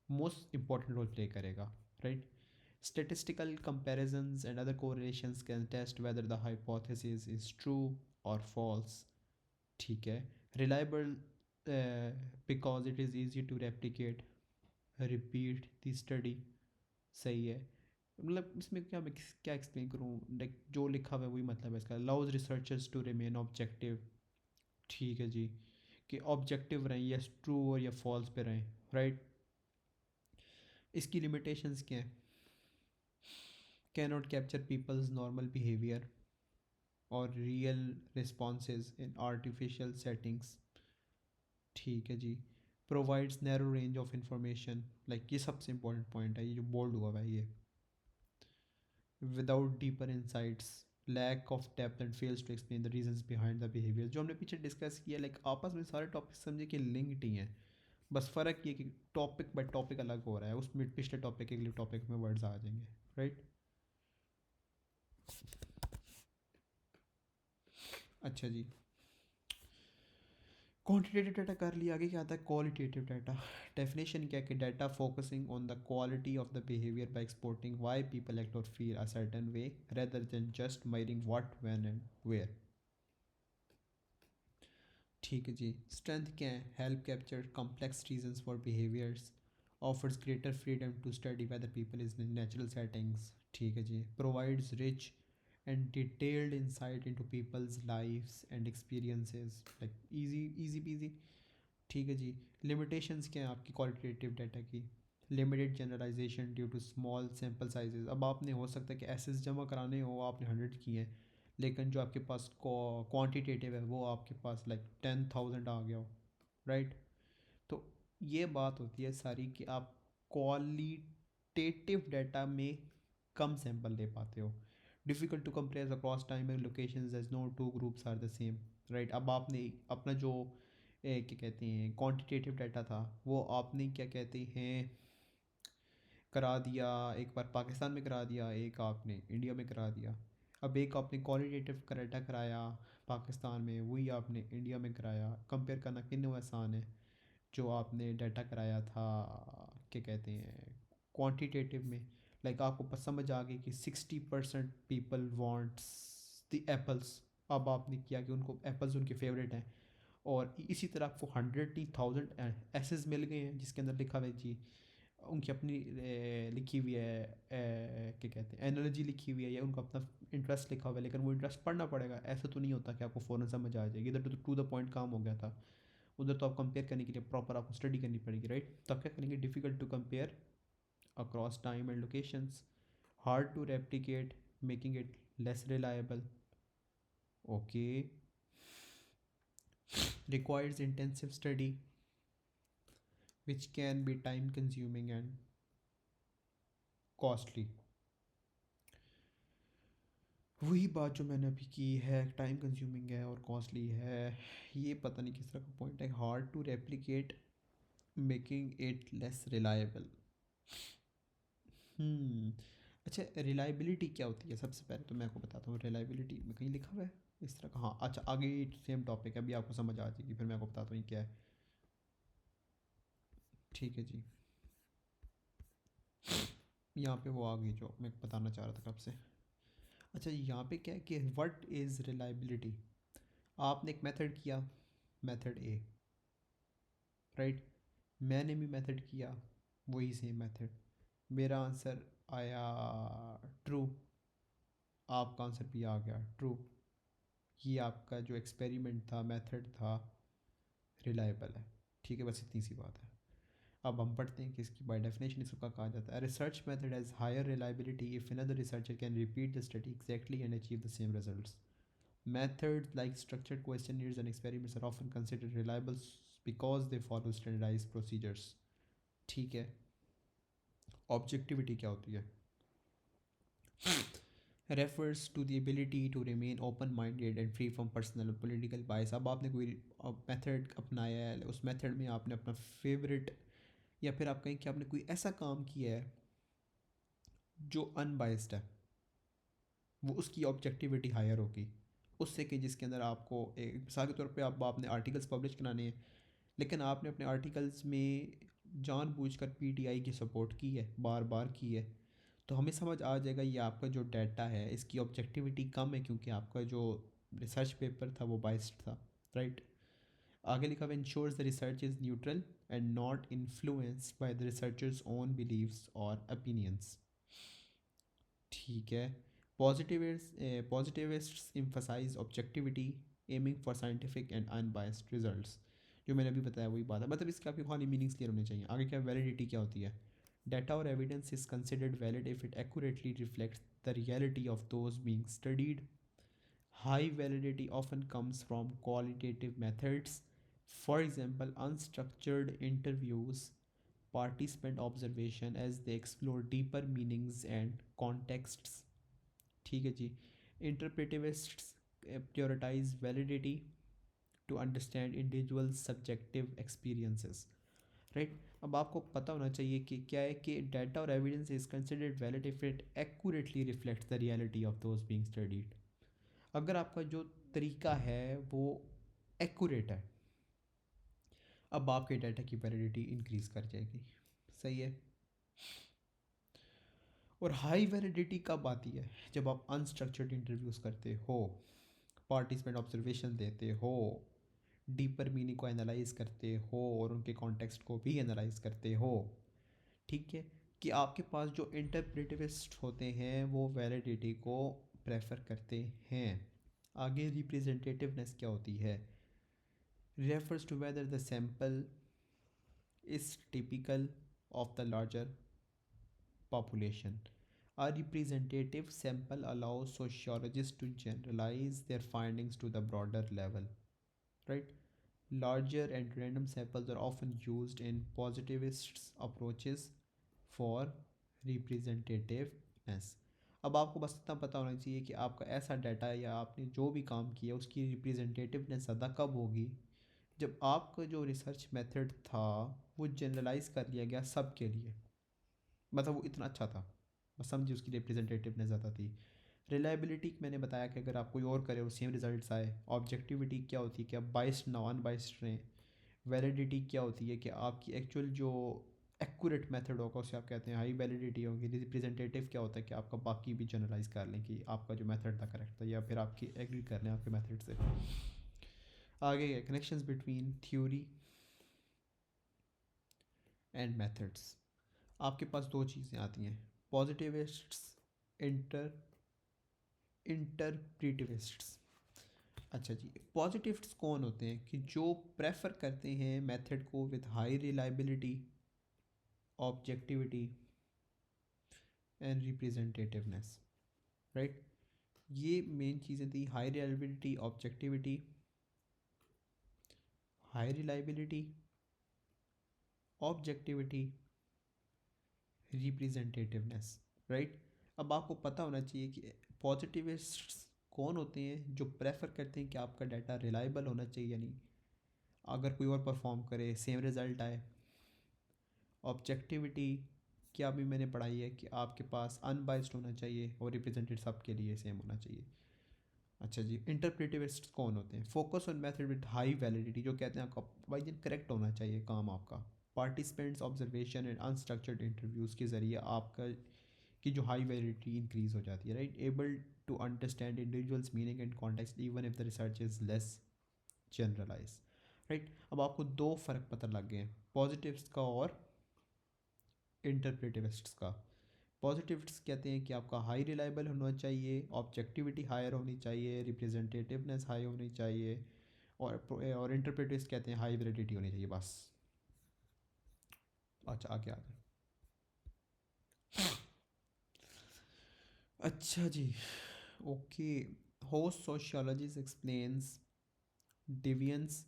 most important role play करेगा, right? Statistical comparisons and other correlations can test whether the hypothesis is true or false। ठीक है। reliable, because it is easy to replicate, repeat the study। सही है। मतलब इसमें क्या, मैं क्या एक्सप्लेन करूँ, लाइक जो लिखा हुआ है वही मतलब है इसका। Allows researchers to remain objective. ठीक है जी, कि ऑब्जेक्टिव रहें, या ट्रू और या फॉल्स पे रहें, राइट? इसकी लिमिटेशंस क्या हैं? Can not capture people's normal behaviour और real responses in artificial settings. ठीक है जी। Provides narrow range of information, like ये सबसे इंपॉर्टेंट पॉइंट है, ये जो बोल्ड हुआ हुआ है ये। Without deeper insights, lack of depth and fails to explain the reasons behind the behaviour. जो हमने पीछे डिस्कस किया, लाइक आपस में सारे टॉपिक समझे कि लिंक्ड ही हैं, बस फ़र्क ये कि टॉपिक बाय टॉपिक अलग हो रहा है, उसमें पिछले टॉपिक के अगले टॉपिक में वर्ड्स आ जाएंगे, राइट? अच्छा जी, क्वांटिटेटिव डाटा कर लिया। आगे क्या आता है? Qualitative data. डेफिनेशन क्या है? कि data focusing on the quality of the behaviour by exporting why people act और feel a certain way rather than just measuring what when and where. ठीक है जी। स्ट्रेंथ क्या है? Help capture complex reasons for behaviours, offers greater freedom to study whether people is in natural settings. ठीक है जी। Provides rich and detailed insight into people's lives and experiences, like easy peasy। ठीक है जी। Limitations क्या है आपकी qualitative data की? Limited generalisation due to small sample sizes. अब आपने हो सकता है कि एसेस जमा कराने हो, आपने 100 किए हैं, लेकिन जो आपके पास क्वांटिटेटिव है वो आपके पास लाइक 10,000 आ गया हो, राइट? तो ये बात होती है सारी कि आप क्वालिटेटिव डाटा में कम सैंपल ले पाते हो। Difficult to compare across time and locations as no two groups are the same, right? अब आपने अपना जो क्या कहते हैं क्वांटिटेटिव डाटा था, वो आपने क्या कहते हैं करा दिया, एक बार पाकिस्तान में करा दिया, एक आपने इंडिया में करा दिया। अब एक आपने क्वालिटेटिव डाटा कराया पाकिस्तान में, वही आपने इंडिया में कराया, कंपेयर करना किन्नू आसान है। जो आपने डाटा कराया था, क्या कहते हैं, क्वांटिटेटिव में, लाइक आपको समझ आ गई कि 60% पीपल वांट्स द एप्पल्स। अब आपने किया कि उनको एप्पल्स उनके फेवरेट हैं, और इसी तरह आपको 100,000 एसेस मिल गए हैं जिसके अंदर लिखा हुआ है जी, उनकी अपनी लिखी हुई है, क्या कहते हैं, एनर्जी लिखी हुई है, या उनका अपना इंटरेस्ट लिखा हुआ है, लेकिन वो इंटरेस्ट पढ़ना पड़ेगा। ऐसा तो नहीं होता कि आपको फ़ौरन समझ आ जाएगी, इधर तो टू द पॉइंट काम हो गया था। उधर तो आप कंपेयर करने के लिए प्रॉपर आपको स्टडी करनी पड़ेगी, राइट? तो आप क्या करेंगे, difficult to compare across time and locations, hard to replicate, making it less reliable, okay, requires intensive study which can be time consuming and costly। वही बात जो मैंने अभी की है, टाइम कंज्यूमिंग है और कॉस्टली है। ये पता नहीं किस तरह का पॉइंट है, hard to replicate, making it less reliable. Hmm अच्छा, रिलायबिलिटी क्या होती है? सबसे पहले तो मैं आपको बताता हूँ, रिलायबिलिटी में कहीं लिखा हुआ है इस तरह का? हाँ, अच्छा, आगे सेम टॉपिक है, अभी आपको समझ आ जाएगी, फिर मैं आपको बताता हूँ ये क्या है। ठीक है जी, यहाँ पे वो आ गई जो मैं बताना चाह रहा था कब से। अच्छा, यहाँ पे क्या है कि व्हाट इज़ रिलायबिलिटी। आपने एक मेथड किया, मेथड ए, राइट, मैंने भी मेथड किया, वही सेम मेथड, मेरा आंसर आया ट्रू, आपका आंसर भी आ गया ट्रू। ये आपका जो एक्सपेरिमेंट था, मेथड था, रिलायबल है। ठीक है, बस इतनी सी बात है। अब हम पढ़ते हैं कि इसकी बाय डेफिनेशन इसका कहा जाता है, research method has higher reliability if another researcher can repeat the study exactly and achieve the same results. Methods like structured questionnaires and experiments are often considered reliable because they follow standardized procedures। ठीक है, objectivity क्या होती है? refers to the ability to remain open minded and free from personal or political bias। अब आपने कोई method अपनाया है, उस मेथड में आपने अपना फेवरेट, या फिर आप कहें कि आपने कोई ऐसा काम किया है जो अनबाइस्ड है, वो उसकी ऑब्जेक्टिविटी हायर होगी उससे कि जिसके अंदर आपको एक मिसाल के तौर पे आपने आर्टिकल्स पब्लिश कराने हैं, लेकिन आपने अपने आर्टिकल्स में जानबूझकर पीटीआई की सपोर्ट की है, बार बार की है, तो हमें समझ आ जाएगा ये आपका जो डाटा है इसकी ऑब्जेक्टिविटी कम है, क्योंकि आपका जो रिसर्च पेपर था वो बाइस्ड था, राइट? आगे लिखा हुआ, ensures the research is neutral and not influenced by the researcher's own beliefs और ओपिनियंस। ठीक है, पॉजिटिविस्ट्स emphasize objectivity, aiming for scientific and unbiased results। जो मैंने अभी बताया वही बात है, मतलब इसके आपकी खाली मीनिंग्स क्लियर होने चाहिए। आगे क्या, वैलिडिटी क्या होती है? डाटा और evidence is considered valid if it accurately reflects the reality of those being studied. High validity often comes from qualitative methods, for example unstructured interviews, participant observation as they explore deeper meanings and contexts। ठीक है जी, इंटरप्रेटिविस्ट्स prioritize validity to understand individual subjective experiences, right? अब आपको पता होना चाहिए कि क्या है कि डाटा और evidence is considered valid if it accurately reflects the reality of those being studied. अगर आपका जो तरीका है वो एक्यूरेट है, अब आपके डाटा की वैलिडिटी इंक्रीज कर जाएगी। सही है। और हाई वैलिडिटी कब आती है? जब आप अनस्ट्रक्चर्ड इंटरव्यूज़ करते हो, पार्टिसिपेंट ऑब्जर्वेशन देते हो, डीपर मीनिंग को एनालाइज करते हो और उनके कॉन्टेक्स्ट को भी एनालाइज करते हो। ठीक है, कि आपके पास जो इंटरप्रेटिविस्ट होते हैं वो वैलिडिटी को प्रेफर करते हैं। आगे रिप्रेजेंटेटिवनेस क्या होती है? Refers to whether the sample is typical of the larger population। A representative sample allows sociologists to generalize their findings to the broader level, right? Larger and random samples are often used in positivists approaches for representativeness। अब आपको बस इतना पता होना चाहिए कि आपका ऐसा डाटा या आपने जो भी काम किया उसकी रिप्रेजेंटेटिवनेस ज़्यादा कब होगी? जब आपका जो रिसर्च मेथड था वो जनरलाइज कर लिया गया सबके लिए, मतलब वो इतना अच्छा था, बस समझिए उसकी रिप्रेजेंटेटिवनेस ज़्यादा थी। रिलायबिलिटी मैंने बताया कि अगर आप कोई और करे और सेम रिजल्ट्स आए। ऑब्जेक्टिविटी क्या होती है कि आप बाइस्ड ना अनबाइस्ड रहें। वैलिडिटी क्या होती है कि आपकी एक्चुअल जो एक्यूरेट मेथड होगा उसे आप कहते हैं हाई वैलिडिटी होगी। रिप्रेजेंटेटिव क्या होता है कि आपका बाकी भी जनरलाइज कर लें कि आपका जो मेथड था करेक्ट था, या फिर आपकी एग्री कर लें आपके मेथड से। आगे connections between theory and methods. आपके पास दो चीज़ें आती हैं, पॉजिटिविस्ट्स, इंटर इंटरप्रिटिविस्ट्स। अच्छा जी, पॉजिटिविस्ट्स कौन होते हैं कि जो प्रेफर करते हैं मेथड को with high reliability, objectivity and representativeness, right. ये मेन चीज़ें थी, high reliability, objectivity, high reliability, objectivity, representativeness, right. अब आपको पता होना चाहिए कि पॉजिटिविस्ट्स कौन होते हैं, जो प्रेफर करते हैं कि आपका डाटा रिलायबल होना चाहिए, यानी अगर कोई और परफॉर्म करे सेम रिज़ल्ट आए। ऑब्जेक्टिविटी क्या भी मैंने पढ़ाई है कि आपके पास अनबाइस्ड होना चाहिए और रिप्रेजेंटेड सबके लिए सेम होना चाहिए। अच्छा जी, इंटरप्रेटिविस्ट कौन होते हैं, focus on method with high validity, जो कहते हैं आपका भाई दिन करेक्ट होना चाहिए काम आपका। Participants observation and unstructured interviews के ज़रिए आपका की जो हाई वैलिडिटी इंक्रीज हो जाती है, right. Able to understand individuals meaning and context even if the research is less generalise, right. अब आपको दो फ़र्क पता लग गए हैं, पॉजिटिव्स का और इंटरप्रेटिविस्ट्स का। पॉजिटिविस्ट कहते हैं कि आपका हाई रिलायबल होना चाहिए, ऑब्जेक्टिविटी हायर होनी चाहिए, रिप्रेजेंटेटिवनेस हाई होनी चाहिए, और इंटरप्रेटिविस्ट कहते हैं हाई वैलिडिटी होनी चाहिए, बस। अच्छा आगे आगे। अच्छा जी, okay. Most sociologist explains deviance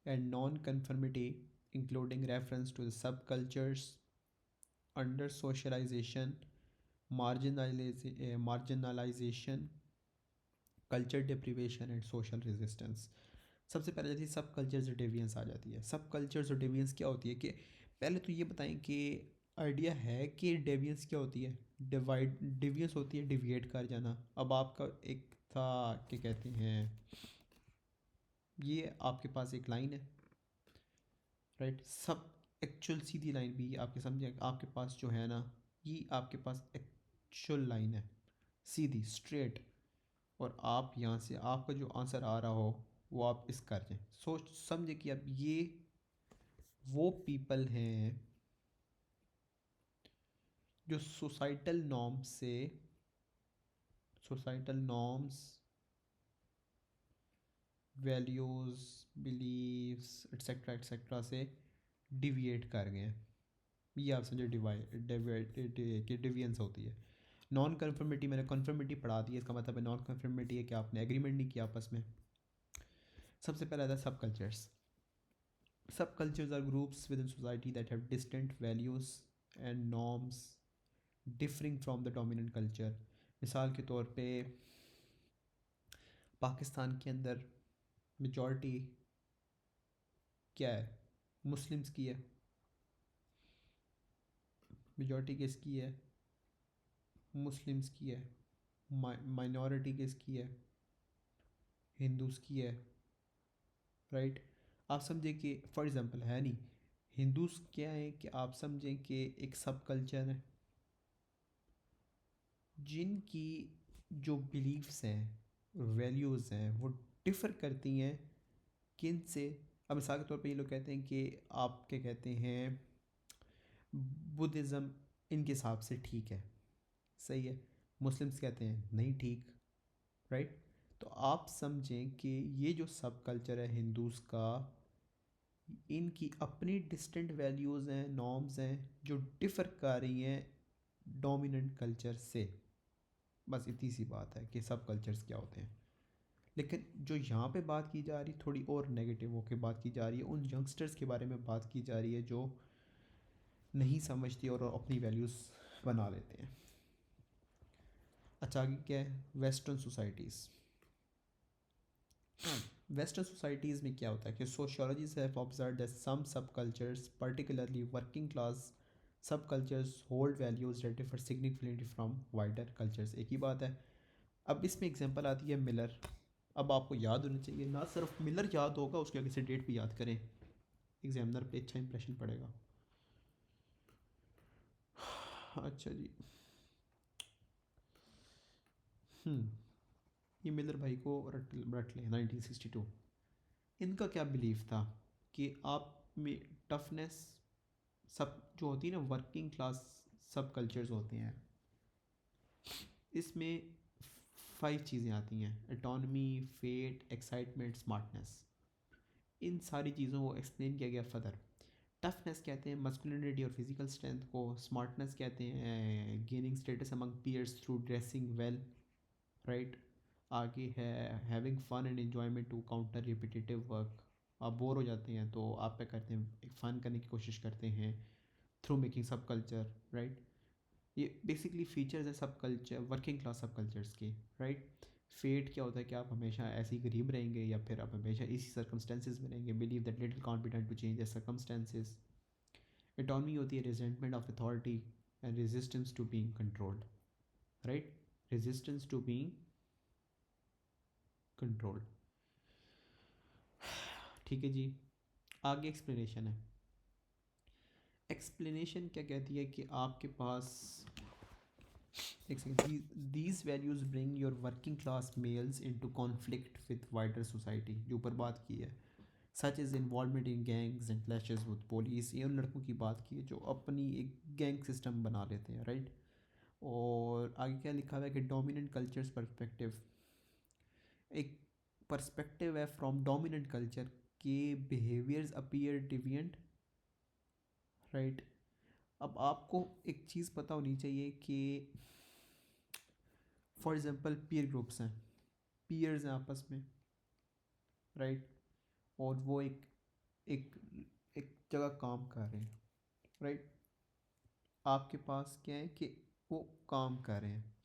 and non-conformity, including reference to the subcultures, under socialization, marginalization, culture deprivation and social resistance. सबसे पहले जाती है सब कल्चर्स और डेवियंस आ जाती है। सब कल्चर्स और डेवियंस क्या होती है कि पहले तो ये बताएं कि आइडिया है कि डेवियंस क्या होती है, डिवाइड, डेवियंस होती है डिविएट कर जाना। अब आपका एक था क्या कहते हैं, ये आपके पास एक लाइन है, राइट। सब एक्चुअल सीधी लाइन भी आपके समझे आपके पास जो है ना, ये आपके पास एक्चुअल लाइन है, सीधी स्ट्रेट। और आप यहाँ से आपका जो आंसर आ रहा हो वो आप इस कर दें, सोच समझे कि अब ये वो पीपल हैं जो societal norms, values, beliefs etcetera etcetera से डिविएट कर गए हैं। ये आप समझे कि डिवियंस होती है। नॉन कन्फर्मिटी मैंने कन्फर्मिटी पढ़ा दी है, इसका मतलब है नॉन कन्फर्मिटी है कि आपने एग्रीमेंट नहीं किया आपस में। सबसे पहला था subcultures. Subcultures are groups within society that have distant values and norms differing from the dominant culture. मिसाल के तौर पे पाकिस्तान के अंदर मेजॉरिटी क्या है, मुस्लिम्स की है। मेजॉरिटी किसकी है, मुस्लिम्स की है। माइनॉरिटी किसकी है, हिंदूज़ की है, राइट। आप समझें कि फॉर एग्ज़ाम्पल है नहीं, हिंदूज़ क्या है कि आप समझें कि एक सब कल्चर है जिनकी जो बिलीव्स हैं, वैल्यूज़ हैं, वो डिफ़र करती हैं किन से। अब मिसाल के तौर पे ये लोग कहते हैं कि आप क्या कहते हैं, बुद्धिज़्म इनके हिसाब से ठीक है, सही है। मुस्लिम्स कहते हैं नहीं ठीक, राइट। तो आप समझें कि ये जो सब कल्चर है हिंदूज़ का, इनकी अपनी डिस्टेंट वैल्यूज़ हैं, नॉर्म्स हैं जो डिफ़र कर रही हैं डोमिनेंट कल्चर से। बस इतनी सी बात है कि सब कल्चर्स क्या होते हैं। लेकिन जो यहाँ पे बात की जा रही थोड़ी और नेगेटिव होकर बात की जा रही है, उन यंगस्टर्स के बारे में बात की जा रही है जो नहीं समझती और अपनी वैल्यूज़ बना लेते हैं। अच्छा आगे क्या है, वेस्टर्न सोसाइटीज़। वेस्टर्न सोसाइटीज़ में क्या होता है कि sociologist have observed that some subcultures particularly working class subcultures hold values that differ significantly from wider cultures. एक ही बात है। अब इसमें एग्जांपल आती है मिलर। अब आपको याद होना चाहिए, ना सिर्फ मिलर याद होगा, उसके आगे से डेट भी याद करें। एग्जामिनर पे अच्छा इंप्रेशन पड़ेगा। अच्छा जी। ये मिलर भाई को रट रट लें 1962। इनका क्या बिलीफ था कि आप में टफनेस, सब जो होती है ना वर्किंग क्लास सब कल्चर्स होते हैं, इसमें 5 चीज़ें आती हैं: एटोनमी, फेट, एक्साइटमेंट, स्मार्टनेस। इन सारी चीज़ों को एक्सप्लेन किया गया फर्दर। टफनेस कहते हैं मस्कुलिनिटी और फिजिकल स्ट्रेंथ को। स्मार्टनेस कहते हैं gaining status among peers through dressing well, right. आगे है having fun and enjoyment to counter repetitive work. आप बोर हो जाते हैं तो आप क्या करते हैं, एक फ़न करने की कोशिश करते हैं थ्रू मेकिंग सब कल्चर, राइट। ये बेसिकली फीचर्स हैं सब कल्चर, वर्किंग क्लास सब कल्चर्स की, राइट। फेट क्या होता है कि आप हमेशा ऐसे ही गरीब रहेंगे या फिर आप हमेशा इसी सर्कमस्टेंसेज में रहेंगे। Believe that little confident to change the circumstances. Autonomy होती है resentment of authority and resistance to being controlled, right. Resistance to being controlled. ठीक है जी। आगे एक्सप्लेनेशन है। एक्सप्लेनेशन क्या कहती है कि आपके पास एक second, these values bring your working class males into conflict with wider society, जो ऊपर बात की है। Such is involvement in gangs and clashes with police. ये उन लड़कों की बात की है जो अपनी एक गैंग सिस्टम बना लेते हैं, राइट। और आगे क्या लिखा हुआ है कि डोमिनेंट कल्चर्स पर्सपेक्टिव, एक पर्सपेक्टिव है फ्रॉम डोमिनेंट कल्चर के बिहेवियर्स अपीयर डिविएंट, राइट। अब आपको एक चीज़ पता होनी चाहिए कि फॉर एग्जांपल पीयर ग्रुप्स हैं, पीयर्स हैं आपस में, राइट। और वो एक एक जगह काम कर रहे हैं, राइट। आपके पास क्या है कि वो काम कर रहे हैं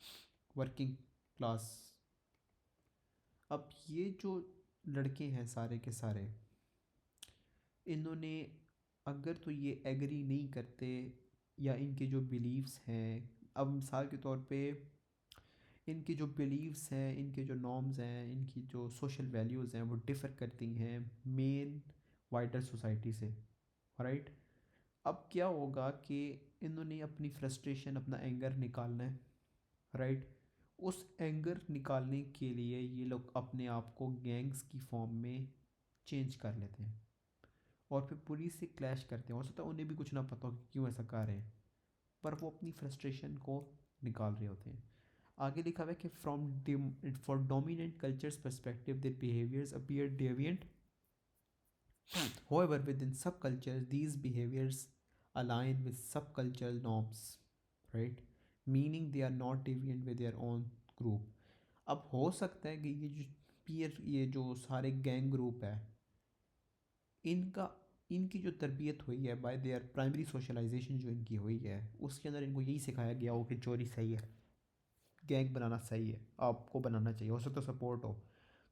वर्किंग क्लास। अब ये जो लड़के हैं सारे के सारे, इन्होंने अगर तो ये एग्री नहीं करते या इनके जो बिलीव्स हैं, अब मिसाल के तौर पे इनकी जो बिलीव्स हैं, इनके जो नॉर्म्स हैं, इनकी जो सोशल वैल्यूज़ हैं वो डिफ़र करती हैं मेन वाइडर सोसाइटी से, राइट। अब क्या होगा कि इन्होंने अपनी फ्रस्ट्रेशन, अपना एंगर निकालना है, राइट। उस एंगर निकालने के लिए ये लोग अपने आप को गैंग्स की फॉर्म में चेंज कर लेते हैं और फिर पुलिस से क्लैश करते हैं। हो सकता है उन्हें भी कुछ ना पता हो कि क्यों ऐसा कर रहे हैं, पर वो अपनी फ्रस्ट्रेशन को निकाल रहे होते हैं। आगे लिखा हुआ है कि from for dominant cultures perspective their behaviours appear deviant, however within subcultures these behaviors align with subcultural norms, right, meaning they are not deviant with their own group. अब हो सकता है कि ये जो पीयर, ये जो सारे गैंग ग्रुप है, इनका इनकी जो तरबियत हुई है बाय देयर प्राइमरी सोशलाइजेशन जो इनकी हुई है, उसके अंदर इनको यही सिखाया गया हो कि चोरी सही है, गैंग बनाना सही है, आपको बनाना चाहिए, हो सकता है सपोर्ट हो।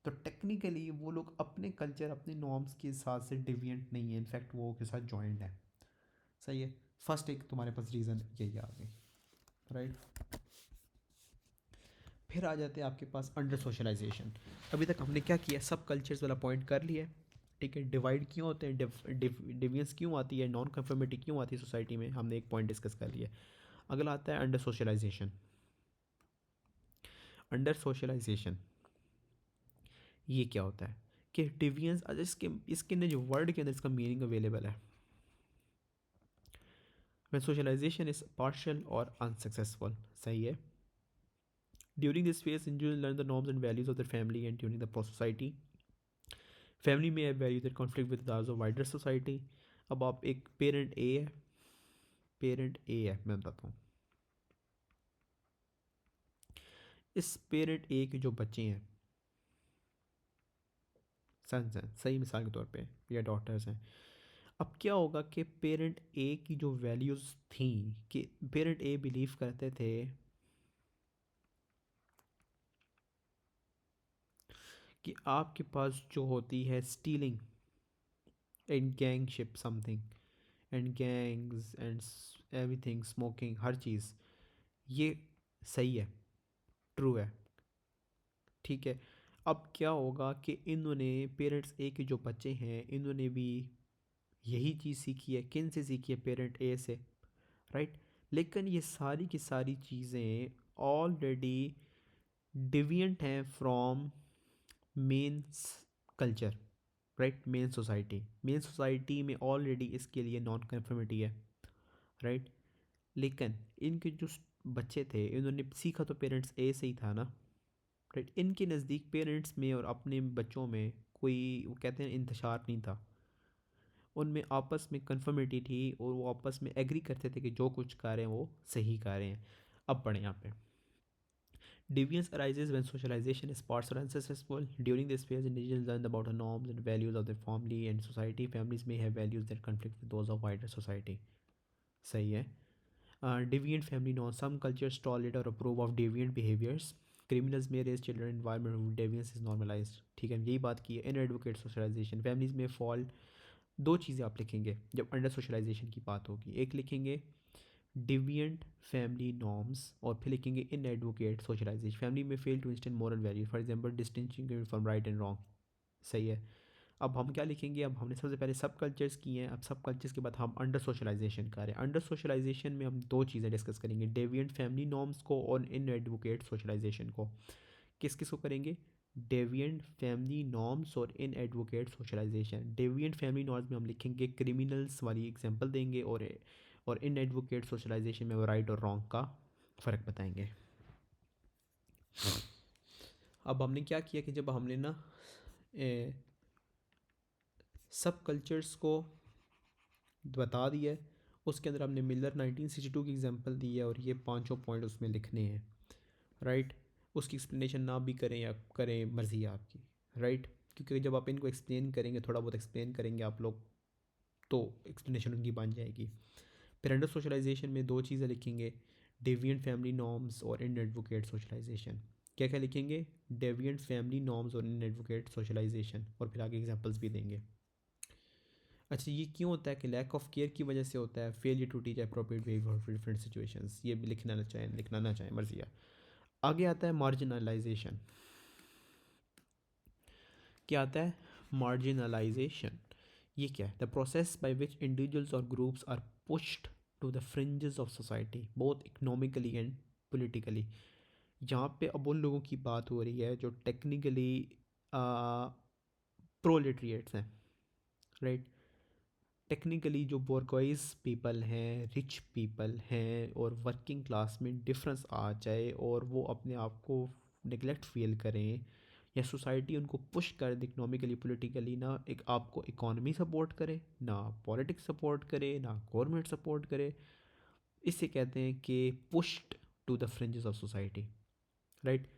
तो टेक्निकली वो लोग अपने कल्चर, अपने नॉर्म्स के साथ से डिविएंट नहीं है, इनफैक्ट वो के साथ जॉइंट है। सही है। फर्स्ट एक तुम्हारे पास रीज़न यही आ गई, राइट। फिर आ जाते हैं आपके पास अंडर सोशलाइजेशन। अभी तक हमने क्या किया, सब कल्चर्स वाला पॉइंट कर लिया है, ठीक है। डिवाइड क्यों होते हैं, डिवियंस क्यों आती है, नॉन कन्फर्मिटी क्यों आती है सोसाइटी में, हमने एक पॉइंट डिस्कस कर लिया। अगला आता है अंडर सोशलाइजेशन। अंडर सोशलाइजेशन ये क्या होता है कि डिवियंस, इसके इसके अंदर जो वर्ड के अंदर इसका मीनिंग अवेलेबल है, when socialization is partial or unsuccessful, सही है। During this phase, individuals learn the norms and values of their family and during the society. Family may have values that conflict with those of wider society. अब आप एक parent ए है, parent ए है, मैं बताता हूँ। इस पेरेंट ए के जो बच्चे हैं, सन्स हैं, सही मिसाल के तौर पे, या डॉटर्स हैं। अब क्या होगा कि पेरेंट ए की जो वैल्यूज़ थी, कि पेरेंट ए बिलीव करते थे कि आपके पास जो होती है stealing and gangship something and gangs and everything, smoking, हर चीज़, ये सही है, ट्रू है, ठीक है। अब क्या होगा कि इन्होंने पेरेंट्स ए के जो बच्चे हैं, इन्होंने भी यही चीज़ सीखी है, किन से सीखी है? पेरेंट ए से, राइट। लेकिन ये सारी की सारी चीज़ें ऑलरेडी डिविएंट हैं from main culture, right. Main society में ऑलरेडी इसके लिए नॉन कन्फर्मिटी है, राइट। लेकिन इनके जो बच्चे थे इन्होंने सीखा तो पेरेंट्स ए से ही था ना, राइट। इनके नज़दीक पेरेंट्स में और अपने बच्चों में कोई, वो कहते हैं, इंतशार नहीं था। उनमें आपस में कन्फर्मिटी थी और वो आपस में एग्री करते थे कि जो कुछ कर रहे हैं वो सही कर रहे हैं। अब पढ़ें यहाँ पे। Deviance arises when socialization is sparse or unsuccessful. During this phase, individuals learn about the norms and values of their family and society. Families may have values that conflict with those of wider society. सही है। Deviant family norms. Some cultures tolerate or approve of deviant behaviors. Criminals may raise children in environment where deviance is normalized. ठीक है, यही बात की है। Inadvocate socialization. Families may fall। दो चीज़ें आप लिखेंगे जब अंडर सोशलाइजेशन की बात होगी। एक लिखेंगे डिविएंट फैमिली नॉर्म्स और फिर लिखेंगे इन एडवोकेट सोशलाइजेशन। फैमिली में fail to instant moral value, for example distinguishing from right and wrong. सही है। अब हम क्या लिखेंगे? अब हमने सबसे पहले सब कल्चर्स किए हैं, अब सब कल्चर्स के बाद हम अंडर सोशलाइजेशन कर रहे हैं। अंडर सोशलाइजेशन में हम दो चीज़ें डिस्कस करेंगे, डेविएंट फैमिली नॉर्म्स को और इन एडवोकेट सोशलाइजेशन को। किस किस को करेंगे? डेविएंट फैमिली नॉर्म्स और inadequate socialization. Deviant family norms में हम लिखेंगे क्रिमिनल्स वाली एग्जांपल देंगे, और इन एडवोकेट सोशलाइजेशन में वो राइट और रॉन्ग का फ़र्क बताएंगे। अब हमने क्या किया कि जब हमने ना सब कल्चर्स को बता दिया है, उसके अंदर हमने मिलर 1962 की एग्जांपल दी है और ये पांचों पॉइंट उसमें लिखने हैं, राइट। उसकी एक्सप्लेनेशन ना भी करें या करें, मर्ज़ी है आपकी, राइट। क्योंकि जब आप इनको एक्सप्लेन करेंगे, थोड़ा बहुत एक्सप्लेन करेंगे आप लोग, तो एक्सप्लेनेशन उनकी बन जाएगी। फिर अंडर सोशलाइजेशन में दो चीज़ें लिखेंगे, डेविएंट फैमिली नॉर्म्स और इन एडवोकेट सोशलाइजेशन। क्या क्या लिखेंगे? डेविएंट फैमिली नॉर्म्स और इन एडवोकेट सोशलाइजेशन, और फिर आगे एग्जांपल्स भी देंगे। अच्छा, ये क्यों होता है? कि लैक ऑफ केयर की वजह से होता है। Failure to teach appropriate behaviour for different situations. ये भी लिखना ना चाहें, मर्जी है। आगे आता है मार्जिनलाइजेशन। क्या आता है? मार्जिनलाइजेशन। ये क्या है? The process by which individuals और groups are pushed to the fringes of society both economically and politically. यहाँ पे अब उन लोगों की बात हो रही है जो टेक्निकली प्रोलेटरिएट्स हैं, राइट। टेक्निकली जो बोर्गोइज पीपल हैं, रिच पीपल हैं, और वर्किंग क्लास में डिफरेंस आ जाए और वो अपने आप को निगलेक्ट फील करें, या सोसाइटी उनको पुश कर दे इकोनॉमिकली पॉलिटिकली, ना एक आपको इकोनॉमी सपोर्ट करे, ना पॉलिटिक्स सपोर्ट करे, ना गवर्नमेंट सपोर्ट करे। इसे कहते हैं कि pushed to the fringes of society, right.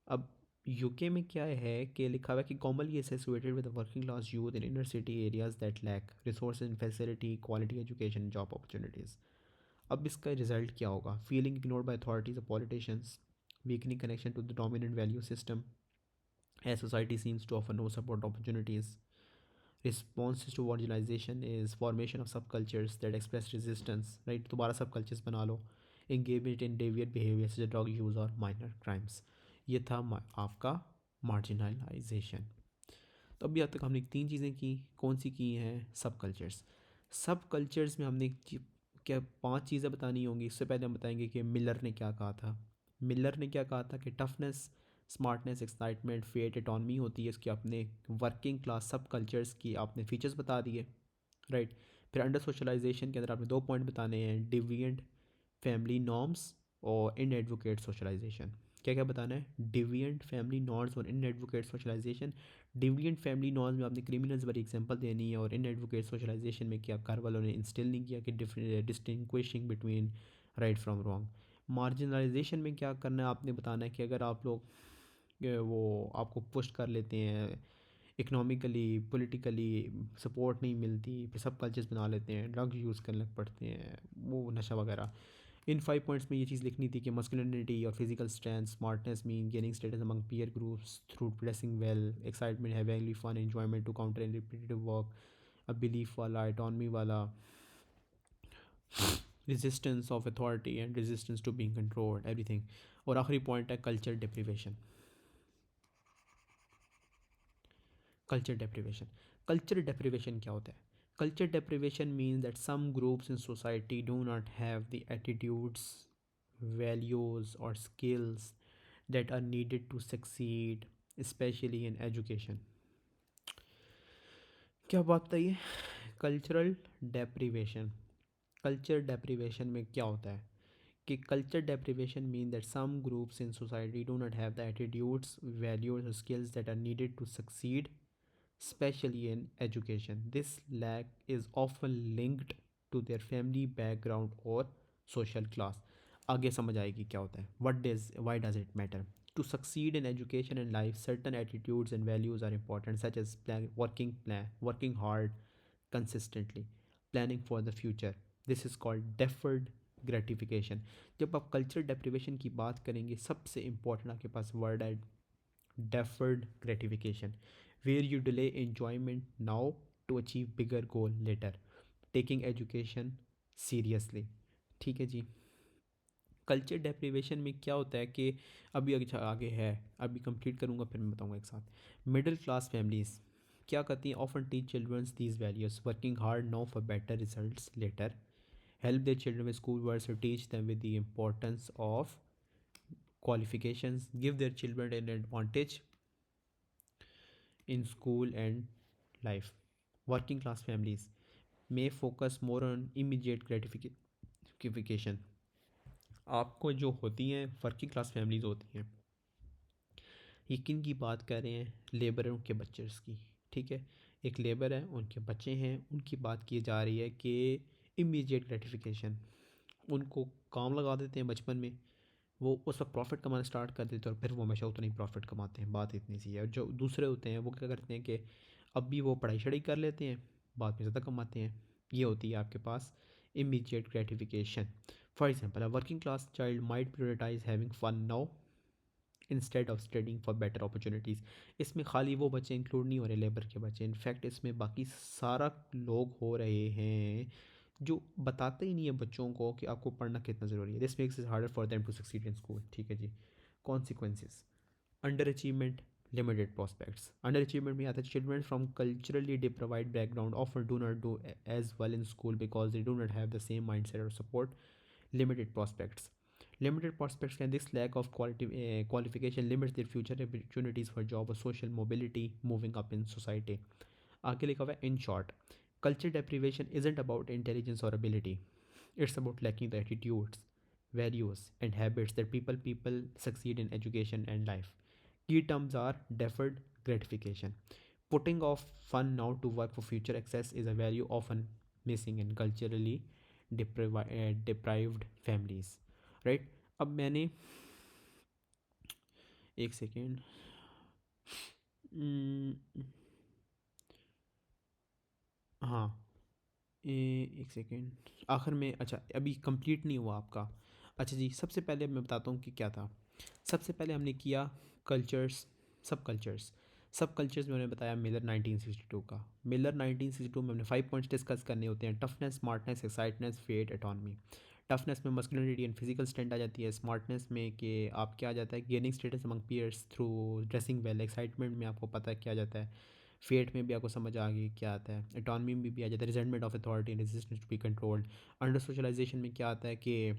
अब यूके में क्या है कि लिखा हुआ है कि commonly associated with working class youth in inner city areas that lack resource and facility quality education job opportunities. अब इसका रिजल्ट क्या होगा? फीलिंग इग्नोर्ड बाय अथॉरिटीज और politicians, weakening connection to the dominant value system as society seems to offer no support opportunities. Responses to marginalization is formation of subcultures that express resistance, right। दोबारा subcultures बना लो। engagement in deviant behavior such as drug use और minor crimes। ये था आपका marginalization। तो अभी अब तक हमने तीन चीज़ें की। कौन सी की हैं? सब कल्चर्स। सब कल्चर्स में हमने क्या पांच चीज़ें बतानी होंगी। इससे पहले हम बताएंगे कि मिलर ने क्या कहा था। मिलर ने क्या कहा था कि टफनेस, स्मार्टनेस, एक्साइटमेंट, फेट, एटॉनमी होती है इसकी अपने वर्किंग क्लास सब कल्चर्स की आपने फीचर्स बता दिए, राइट। फिर अंडर सोशलाइजेशन के अंदर आपने दो पॉइंट बताने हैं, डिविएंट फैमिली नॉर्म्स और इन एडवोकेट सोशलाइजेशन। क्या क्या बताना है? डिविएंट फैमिली नॉर्म्स और inadequate socialization. Deviant family norms में आपने क्रिमिनल्स वाली एग्जांपल देनी है, और इन एडवोकेट सोशलाइजेशन में क्या घर वालों ने इंस्टिल नहीं किया कि different distinguishing between right from wrong. Marginalisation में क्या करना है? आपने बताना है कि अगर आप लोग वो आपको पुश कर लेते हैं इकोनॉमिकली, पॉलिटिकली सपोर्ट नहीं मिलती, फिर सब कल्चर्स बना लेते हैं, ड्रग्स यूज़ करने लग पड़ते हैं, वो नशा वगैरह। इन 5 पॉइंट्स में ये चीज़ लिखनी थी कि मस्कुलिनिटी और physical strength, smartness mean gaining status among peer groups through dressing well, excitement, having fun, enjoyment to counter and repetitive work, अब बिलीफ वाला, एटॉनमी वाला, resistance of authority and resistance to being controlled, everything. और आखिरी point है culture deprivation. Culture deprivation. Culture deprivation क्या होता है? Culture deprivation means that some groups in society do not have the attitudes, values, or skills that are needed to succeed, especially in education. क्या बात बताइए? Cultural deprivation. Culture deprivation में क्या होता है कि culture deprivation mean that some groups in society do not have the attitudes, values और skills that are needed to succeed, especially in education. This lack is often linked to their family background or social class. आगे समझ आएगी क्या होता है. Why does it matter? To succeed in education and life, certain attitudes and values are important, such as working hard consistently, planning for the future. This is called deferred gratification. जब आप culture deprivation की बात करेंगे, सबसे important आपके पास word है deferred gratification, where you delay enjoyment now to achieve bigger goal later, taking education seriously. ठीक है जी. कल्चर डेप्रिवेशन में क्या होता है कि अभी अच्छा आगे है, अभी कंप्लीट करूँगा फिर मैं बताऊँगा एक साथ. मिडिल क्लास फैमिलीज़ क्या करती हैं? Often teach childrens these values, working hard now for better results later, help their children with school work, to teach them with the importance of qualifications, give their children an advantage in school and life. Working class families may focus more on immediate gratification. आपको जो होती हैं working class families होती हैं, ये किन की बात कर रहे हैं? लेबरों के बच्चेस की. ठीक है, एक लेबर है, उनके बच्चे हैं, उनकी बात की जा रही है कि इमीडिएट ग्रेटिफिकेशन. उनको काम लगा देते हैं बचपन में, वो उस वक्त प्रॉफिट कमाना स्टार्ट कर देते हैं और फिर वो हमेशा उतना ही प्रॉफिट कमाते हैं. बात इतनी सी है. और जो दूसरे होते हैं वो क्या करते हैं कि अब भी वो पढ़ाई शढ़ाई कर लेते हैं, बाद में ज़्यादा कमाते हैं. ये होती है आपके पास immediate gratification. For example, a working class child might prioritize having fun now instead of studying for better opportunities. इसमें खाली वो बच्चे इंक्लूड नहीं हो रहे, लेबर के बच्चे. इनफैक्ट इसमें बाकी सारा लोग हो रहे हैं जो बताते ही नहीं है बच्चों को कि आपको पढ़ना कितना ज़रूरी है. This makes it harder for them to succeed in school. ठीक है जी. Consequences: under achievement, limited prospects. Under achievement में आता है children from culturally deprived background ऑफर do not do as well in school because they do not have the same mind set और support. Limited prospects. Limited prospects can this lack of qualification limits their future opportunities for job or social mobility moving up in society. आगे लिखा हुआ है in short, culture deprivation isn't about intelligence or ability. It's about lacking the attitudes, values, and habits that people succeed in education and life. Key terms are deferred gratification. Putting off fun now to work for future access is a value often missing in culturally deprived families. Right. अब मैंने एक second, हाँ, एक second आखिर में. अच्छा, अभी complete नहीं हुआ आपका. अच्छा जी, सबसे पहले मैं बताता हूँ कि क्या था. सबसे पहले हमने किया कल्चर्स, सब कल्चर्स में मैंने बताया मिलर 1962 का. मिलर 1962 में हमने 5 पॉइंट्स डिस्कस करने होते हैं: टफनेस, स्मार्टनेस, एक्साइटनेस, फेट, एटॉनमी. टफनेस में मस्कुलिनिटी एंड फिजिकल स्ट्रेंथ आ जाती है. स्मार्टनेस में कि आप क्या आ जाता है, gaining status among peers through dressing well. Excitement में आपको पता है क्या आ जाता है. फेट में भी आपको समझ आ गई क्या आता है. एटॉनमी में भी आ जाता है resentment of authority and resistance to be controlled. Under socialisation में क्या आता है कि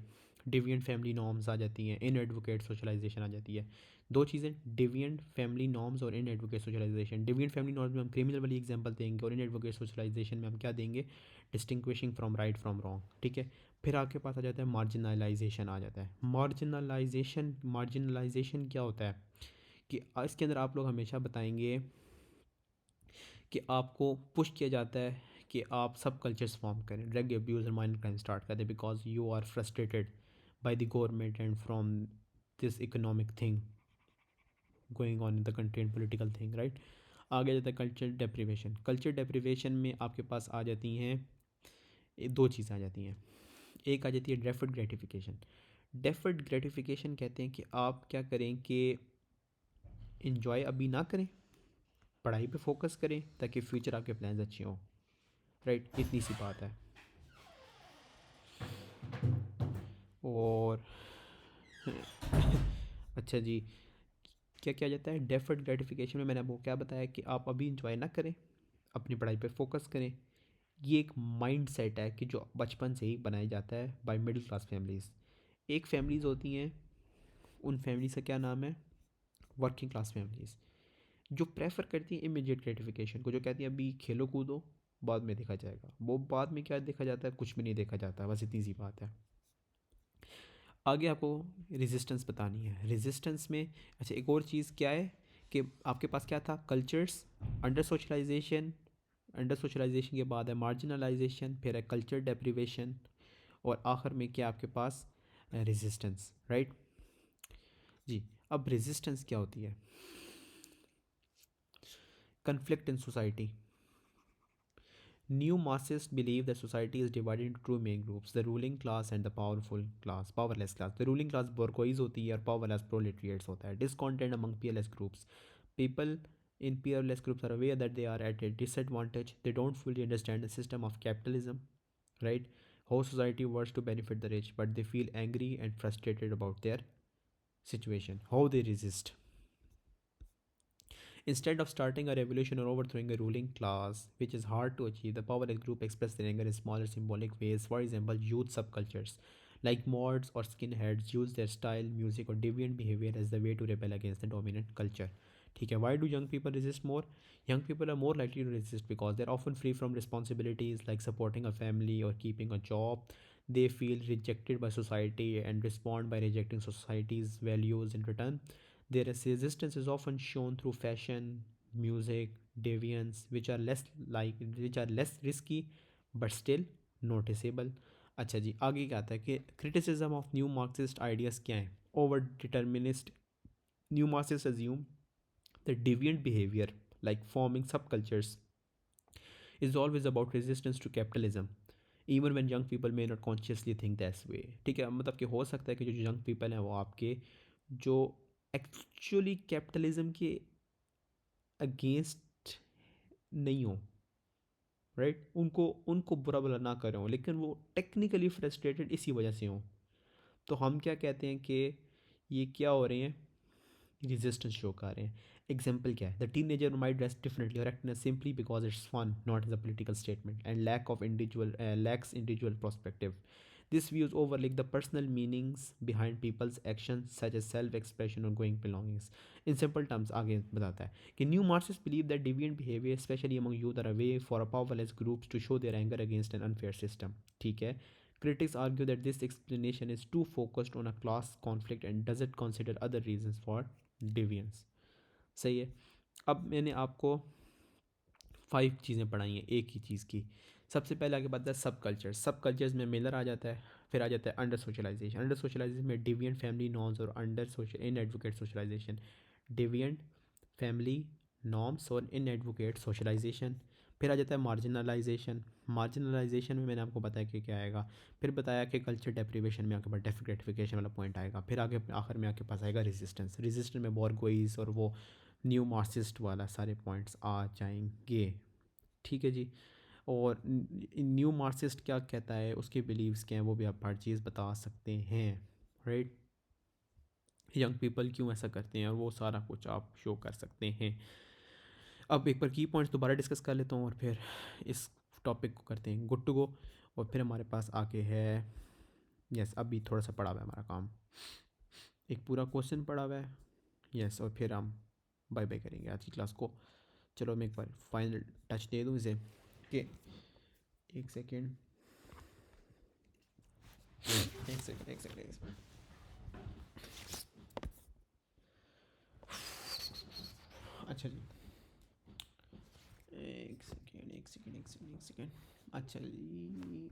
डिविएंट फैमिली नॉर्म्स आ जाती हैं. इन एडवोकेट सोशलाइजेशन आ जाती है. दो चीज़ें, डिविएंट फैमिली नॉर्म्स और inadequate socialization. Deviant family norms में हम क्रिमिनल वाली एग्जांपल देंगे और इन एडवोकेट सोशलाइजेशन में हम क्या देंगे, distinguishing from right from wrong. ठीक है. फिर आपके पास आ जाता है मार्जिनलाइजेशन आ जाता है. मार्जिनलाइजेशन क्या होता है कि इसके अंदर आप लोग हमेशा बताएंगे कि आपको पुश किया जाता है कि आप सब कल्चर्स फॉर्म करें, ड्रग अब्यूज़ और माइनर क्राइम स्टार्ट कर दें because you are frustrated by the government and from this economic thing going on in the country and political thing. Right. आगे जाता है कल्चर डेप्रिवेशन. कल्चर डेप्रिवेशन में आपके पास आ जाती हैं दो चीज़ें आ जाती हैं. एक आ जाती है डेफर्ड ग्रेटिफिकेशन. डेफर्ड ग्रेटिफिकेशन कहते हैं कि आप क्या करें कि इन्जॉय अभी ना करें, पढ़ाई पे फोकस करें ताकि फ्यूचर आपके प्लान्स अच्छे हों. राइट, इतनी सी बात है. और अच्छा जी, क्या क्या जाता है डेफर्ड ग्रेटिफिकेशन में? मैंने आपको क्या बताया कि आप अभी इंजॉय ना करें, अपनी पढ़ाई पे फोकस करें. ये एक माइंड सेट है कि जो बचपन से ही बनाया जाता है बाय मिडिल क्लास फैमिलीज़। एक फैमिलीज़ होती हैं, उन फैमिलीज़ का क्या नाम है, वर्किंग क्लास फैमिलीज़, जो प्रेफर करती हैं इमीडिएट ग्रेटिफिकेशन को, जो कहती हैं अभी खेलो कूदो, बाद में देखा जाएगा। वो बाद में क्या देखा जाता है, कुछ भी नहीं देखा जाता, बस इतनी सी बात है। आगे आपको रेजिस्टेंस बतानी है। रेजिस्टेंस में अच्छा एक और चीज़ क्या है कि आपके पास क्या था, cultures, under socialisation, under socialisation के बाद है मार्जिनलाइजेशन, फिर है कल्चर डेप्रिवेशन, और आखिर में क्या आपके पास, रेजिस्टेंस, राइट जी। अब रेजिस्टेंस क्या होती है, conflict in society. New Marxists believe that society is divided into two main groups, the ruling class and the powerless class. The ruling class bourgeoisie होती है और powerless proletariats होता है. Discontent among peerless groups. People in peerless groups are aware that they are at a disadvantage. They don't fully understand the system of capitalism, right? How society works to benefit the rich, but they feel angry and frustrated about their situation. How they resist. Instead of starting a revolution or overthrowing a ruling class, which is hard to achieve, the powerless group express their anger in smaller symbolic ways. For example, youth subcultures like mods or skinheads use their style, music, or deviant behavior as the way to rebel against the dominant culture. ठीक है, why do young people resist more? Young people are more likely to resist because they're often free from responsibilities like supporting a family or keeping a job. They feel rejected by society and respond by rejecting society's values in return. Their resistance is often shown through fashion, music, deviance, which are less risky but still noticeable. अच्छा जी, आगे क्या आता है कि criticism of new Marxist ideas क्या है? Over determinist, new Marxists assume that deviant behavior like forming subcultures is always about resistance to capitalism, even when young people may not consciously think this way. ठीक है, मतलब कि हो सकता है कि जो यंग पीपल हैं वो आपके जो एक्चुअली कैपिटलिज्म के अगेंस्ट नहीं हो, राइट, उनको उनको बुरा भला ना कर रहे हो, लेकिन वो टेक्निकली फ्रस्ट्रेटेड इसी वजह से हों। तो हम क्या कहते हैं कि ये क्या हो रहे हैं, रेजिस्टेंस शो कर रहे हैं। एग्जाम्पल क्या है, the teenager might dress differently और act simply because it's fun, not as a political statement, and lacks individual perspective. This views overlook the personal meanings behind people's actions such as self-expression or going belongings. In simple terms, आगे बताता है कि new Marxists believe that deviant behavior, especially among youth, are a way for a powerless groups to show their anger against an unfair system. ठीक है, critics argue that this explanation is too focused on a class conflict and doesn't consider other reasons for deviance. सही है। अब मैंने आपको 5 चीज़ें पढ़ाई हैं एक ही चीज़ की। सबसे पहले आगे बढ़ता है सब कल्चर। सब कल्चर्स में मिलर आ जाता है, फिर आ जाता है अंडर सोशलाइजेशन। अंडर सोशलाइजेशन में डिविएंट फैमिली नॉर्म्स और under social inadequate socialization. Deviant family norms और इन एडवोकेट सोशलाइजेशन। फिर आ जाता है मार्जिनलाइजेशन। मार्जिनलाइजेशन में मैंने आपको बताया कि क्या आएगा, फिर बताया कि कल्चर डेप्रिवेशन में आपके पास डेफिग्रेटिफिकेशन वाला पॉइंट आएगा, फिर आगे आखिर में आपके पास आएगा रेजिस्टेंस। रेजिस्टेंस में बोर्गोइज और वो न्यू मार्क्सिस्ट वाला सारे पॉइंट्स आ जाएंगे। ठीक है जी। और न्यू मार्क्सिस्ट क्या कहता है, उसके बिलीव्स क्या हैं, वो भी आप हर चीज़ बता सकते हैं, राइट। यंग पीपल क्यों ऐसा करते हैं और वो सारा कुछ आप शो कर सकते हैं। अब एक बार की पॉइंट्स दोबारा डिस्कस कर लेता हूँ और फिर इस टॉपिक को करते हैं गुड टू गो। और फिर हमारे पास आगे है, यस अभी थोड़ा सा पड़ा हुआ है हमारा काम, एक पूरा क्वेश्चन पड़ा हुआ है, यस, और फिर हम बाय बाय करेंगे आज की क्लास को। चलो मैं एक बार फाइनल टच दे दूँ इसे कि एक सेकेंड, एक सेकेंड। अच्छा जी, एक सेकेंड। अच्छा जी,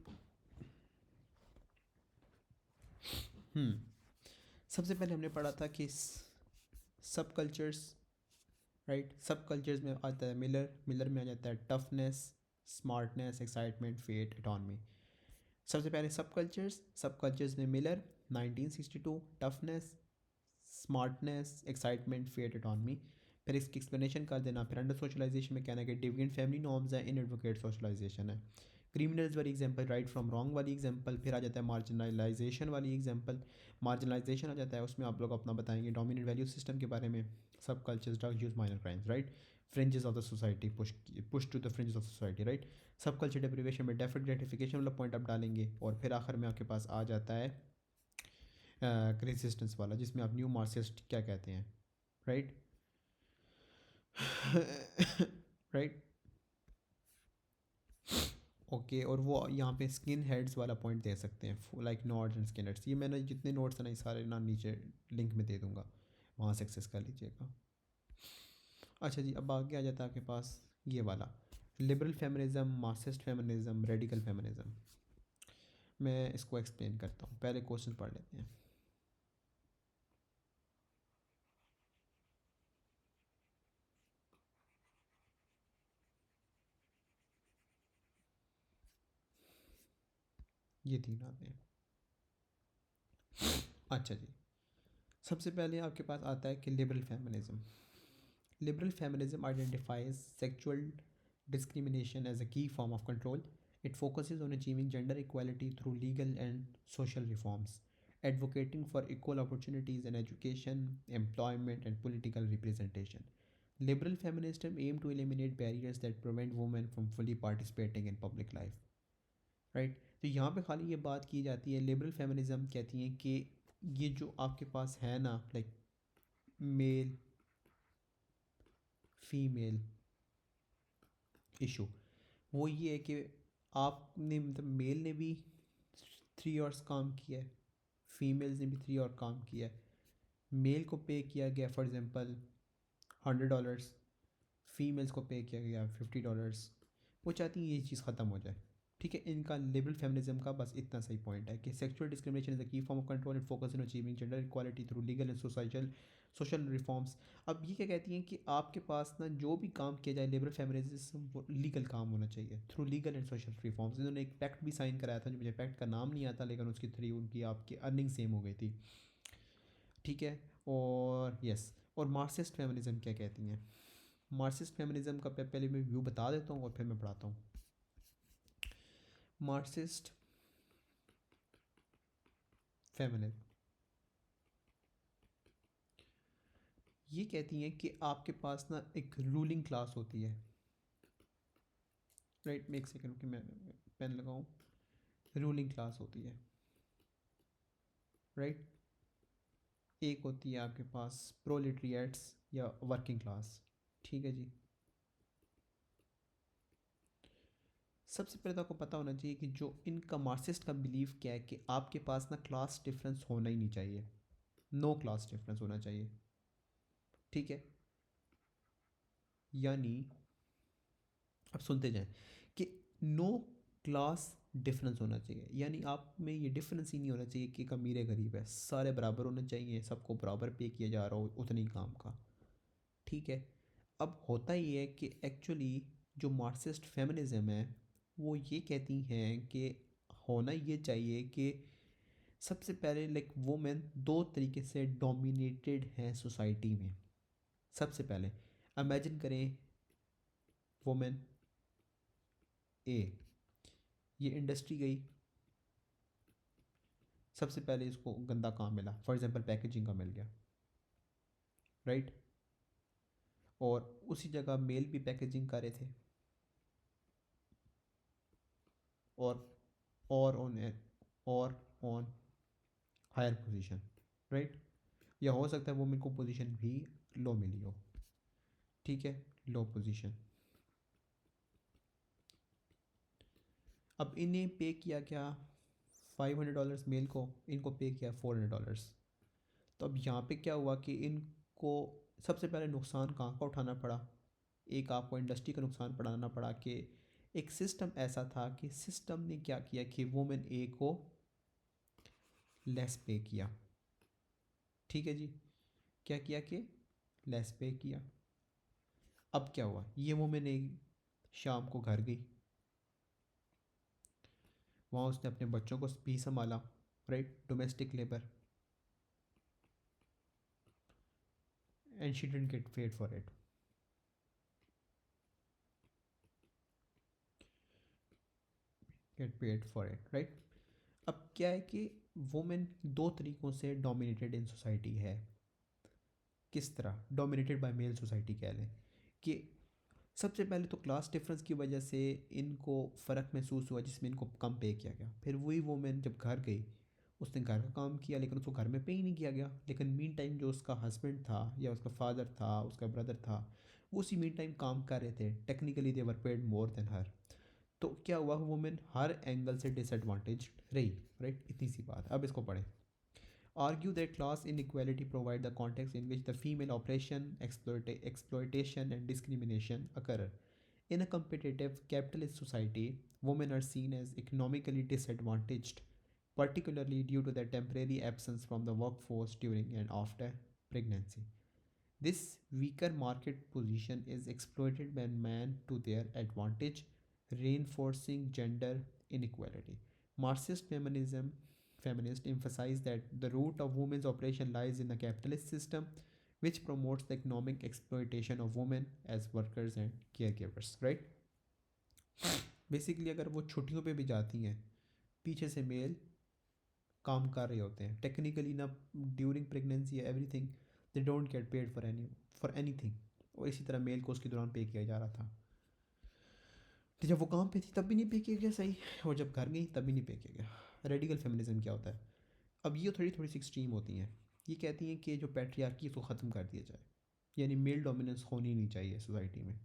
सबसे पहले हमने पढ़ा था कि सब कल्चर्स, राइट, सब कल्चर्स में आता है मिलर। मिलर में आ जाता है toughness, smartness, excitement, fate, autonomy. सबसे पहले सब कल्चर्स में Miller 1962, toughness, smartness, excitement, fate, autonomy. फिर इसकी एक्सप्लेनेशन कर देना। फिर अंडर सोशलाइजेशन में कहना है कि डिविएंट फैमिली नॉर्म्स है, इन एडवोकेट सोशलाइजेशन है। क्रिमिनल्स वाली एग्जांपल, राइट फ्रॉम रॉन्ग वाली एग्जांपल। फिर आ जाता है मार्जिनलाइजेशन वाली एग्जांपल। मार्जिनलाइजेशन आ जाता है, उसमें आप लोग अपना बताएंगे डोमिनेंट वैल्यू सिस्टम के बारे में, subcultures drug use minor crimes, right. Fringes of the society, push to the fringes of society, right. Subculture deprivation में डेफर्ड ग्रेटिफिकेशन वाला पॉइंट आप डालेंगे, और फिर आखिर में आपके पास आ जाता है रेजिस्टेंस वाला, जिसमें आप न्यू मार्क्सिस्ट क्या कहते हैं, राइट। राइट। ओके, और वो यहाँ पे स्किन हेड्स वाला पॉइंट दे सकते हैं, like notes and skin heads. ये मैंने जितने नोट्स हैं ना, ये सारे ना नीचे लिंक में दे दूँगा, वहाँ से एक्सेस कर लीजिएगा। अच्छा जी, अब आगे आ जाता है आपके पास ये वाला liberal feminism, Marxist feminism, radical feminism. मैं इसको एक्सप्लेन करता हूँ, पहले क्वेश्चन पढ़ लेते हैं। ये तीन आते हैं। अच्छा जी, सबसे पहले आपके पास आता है कि liberal feminism. Liberal feminism identifies sexual discrimination as a key form of control. It focuses on achieving gender equality through legal and social reforms, advocating for equal opportunities in education, employment, and political representation. Liberal feminism aim to eliminate barriers that prevent women from fully participating in public life. Right? तो यहाँ पे खाली ये बात की जाती है, liberal feminism कहती हैं कि ये जो आपके पास है ना, लाइक मेल फीमेल इशू, वो ये है कि आपने मतलब मेल ने भी 3 आवर्स काम किया है, फीमेल्स ने भी 3 आवर काम किया है। मेल को पे किया गया फॉर एग्जांपल $100, फीमेल्स को पे किया गया $50। वो चाहती हैं ये चीज़ ख़त्म हो जाए। ठीक है, इनका लिबरल फेमिनिज्म का बस इतना सही पॉइंट है कि sexual discrimination is the key form of control and focus in achieving gender equality through legal and social reforms. अब ये क्या कहती हैं कि आपके पास ना जो भी काम किया जाए लिबरल फेमिनिज्म, वो लीगल काम होना चाहिए through legal and social reforms. इन्होंने एक पैक्ट भी साइन कराया था, जो मुझे पैक्ट का नाम नहीं आता, लेकिन उसके थ्रू उनकी आपकी अर्निंग सेम हो गई थी। ठीक है, और यस, और मार्क्सिस्ट फेमिनिज्म क्या कहती हैं। मार्क्सिस्ट फेमिनिज्म का पहले मैं व्यू बता देता हूँ और फिर मैं पढ़ाता हूँ। मार्क्सिस्ट फेमिनिज्म ये कहती हैं कि आपके पास ना एक रूलिंग क्लास होती है, राइट। मैं एक सेकंड की मैं पेन लगाऊं। रूलिंग क्लास होती है, राइट। एक होती है आपके पास प्रोलेटरिएट्स या वर्किंग क्लास। ठीक है जी, सबसे पहले तो आपको पता होना चाहिए कि जो इनका मार्क्सिस्ट का बिलीव क्या है कि आपके पास ना क्लास डिफरेंस होना ही नहीं चाहिए, नो क्लास डिफरेंस होना चाहिए। ठीक है, यानी अब सुनते जाएं कि नो क्लास डिफरेंस होना चाहिए, यानी आप में ये डिफरेंस ही नहीं होना चाहिए कि एक अमीर है गरीब है, सारे बराबर होने चाहिए, सबको बराबर पे किया जा रहा हो उतनी काम का। ठीक है, अब होता ये है कि एक्चुअली जो मार्क्सिस्ट फेमिनिज्म है वो ये कहती हैं कि होना ये चाहिए कि सबसे पहले लाइक वुमेन दो तरीके से डोमिनेटेड हैं सोसाइटी में। सबसे पहले इमेजिन करें, वुमेन ए ये इंडस्ट्री गई, सबसे पहले इसको गंदा काम मिला, फॉर एग्जांपल पैकेजिंग का मिल गया, राइट। और उसी जगह मेल भी पैकेजिंग कर रहे थे, और और ऑन और ऑन हायर पोजीशन, राइट। या हो सकता है वो मेरे को पोजीशन भी लो मिली हो। ठीक है, लो पोजीशन। अब इन्हें पे किया क्या, $500 मेल को, इनको पे किया $400। तो अब यहाँ पे क्या हुआ कि इनको सबसे पहले नुकसान कहाँ का उठाना पड़ा, एक आपको इंडस्ट्री का नुकसान पड़ाना पड़ा कि एक सिस्टम ऐसा था कि सिस्टम ने क्या किया कि वुमेन ए को लेस पे किया। ठीक है जी, क्या किया कि लेस पे किया। अब क्या हुआ, ये वुमेन ए शाम को घर गई, वहाँ उसने अपने बच्चों को भी संभाला, right, domestic labour, and she didn't get paid for it. Get paid for it, right. अब क्या है कि वुमेन दो तरीक़ों से डोमिनेटेड इन सोसाइटी है। किस तरह डोमिनेटेड बाय मेल सोसाइटी कह लें कि सबसे पहले तो क्लास डिफरेंस की वजह से इनको फ़र्क महसूस हुआ जिसमें इनको कम पे किया गया। फिर वही वूमेन जब घर गई, उसने घर का काम किया लेकिन उसको घर में पे ही नहीं किया गया। लेकिन मीन टाइम जो उसका हस्बैंड था या उसका फादर था, उसका ब्रदर था, वो उसी मीन टाइम काम कर रहे थे। Technically they were paid more than her. तो क्या हुआ, वुमेन हर एंगल से डिसएडवांटेज रही। राइट, इतनी सी बात। अब इसको पढ़ें। Argue that class inequality provide the context in which the female oppression, exploitation, and discrimination occur. In a competitive capitalist society, women are seen as economically disadvantaged, particularly due to their temporary absence from the workforce during and after pregnancy. This weaker market position is exploited by men to their advantage, reinforcing gender inequality. Marxist feminism feminists emphasize that the root of women's oppression lies in the capitalist system, which promotes the economic exploitation of women as workers and caregivers. Right? Basically अगर वो छुट्टियों पे भी जाती हैं, पीछे से mail काम कर रहे होते हैं टेक्निकली ना, during pregnancy everything, they don't get paid for any thing. और इसी तरह मेल को उसके दौरान पे किया जा रहा था। तो जब वो काम पे थी तब भी नहीं पे किया गया, सही। और जब घर गई तब भी नहीं पे किया गया। रेडिकल फेमिनिज्म क्या होता है? अब ये थोड़ी थोड़ी सी एक्सट्रीम होती हैं। ये कहती हैं कि जो पैट्रियार्की इसको ख़त्म कर दिया जाए, यानी मेल डोमिनेंस होनी नहीं चाहिए सोसाइटी में।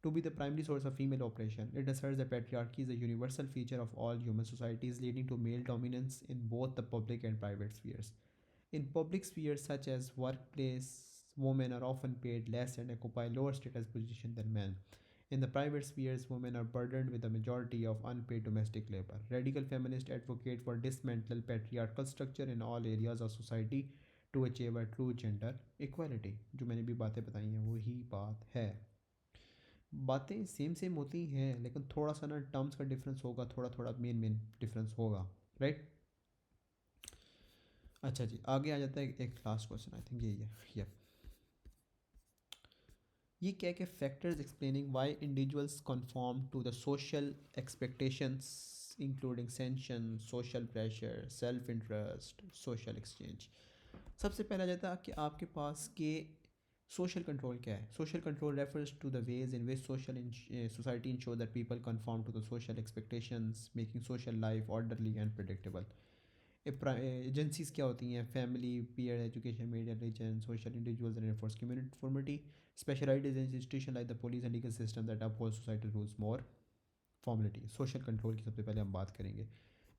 To be the primary source of female oppression, it asserts that patriarchy is a universal feature of all human societies, leading to male dominance in both the public and private spheres. In public spheres such as workplace, women are often paid less and occupy lower status positions than men. In the private spheres, women are burdened with the majority of unpaid domestic labor. Radical feminists advocate for dismantle patriarchal structure in all areas of society to achieve a true gender equality. जो मैंने भी बातें बताई हैं वही बात है। बातें सेम सेम होती हैं लेकिन थोड़ा सा ना टर्म्स का डिफरेंस होगा, थोड़ा थोड़ा मेन मेन डिफरेंस होगा। राइट। अच्छा जी, आगे आ जाता है एक लास्ट क्वेश्चन, आई थिंक यही है। यप, ये क्या क्या factors explaining why individuals conform to the social expectations including sanction, social pressure, self interest, social exchange. सबसे पहला जाता है कि आपके पास के सोशल कंट्रोल क्या है। Social control refers to the ways in which society ensure that people conform to the social expectations, making social life orderly and predictable. Agencies क्या होती हैं? Family, peer education, media, religion, social individuals and enforce community. Specialised institution like the police and legal system that uphold societal rules more formality. Social control की सबसे पहले हम बात करेंगे।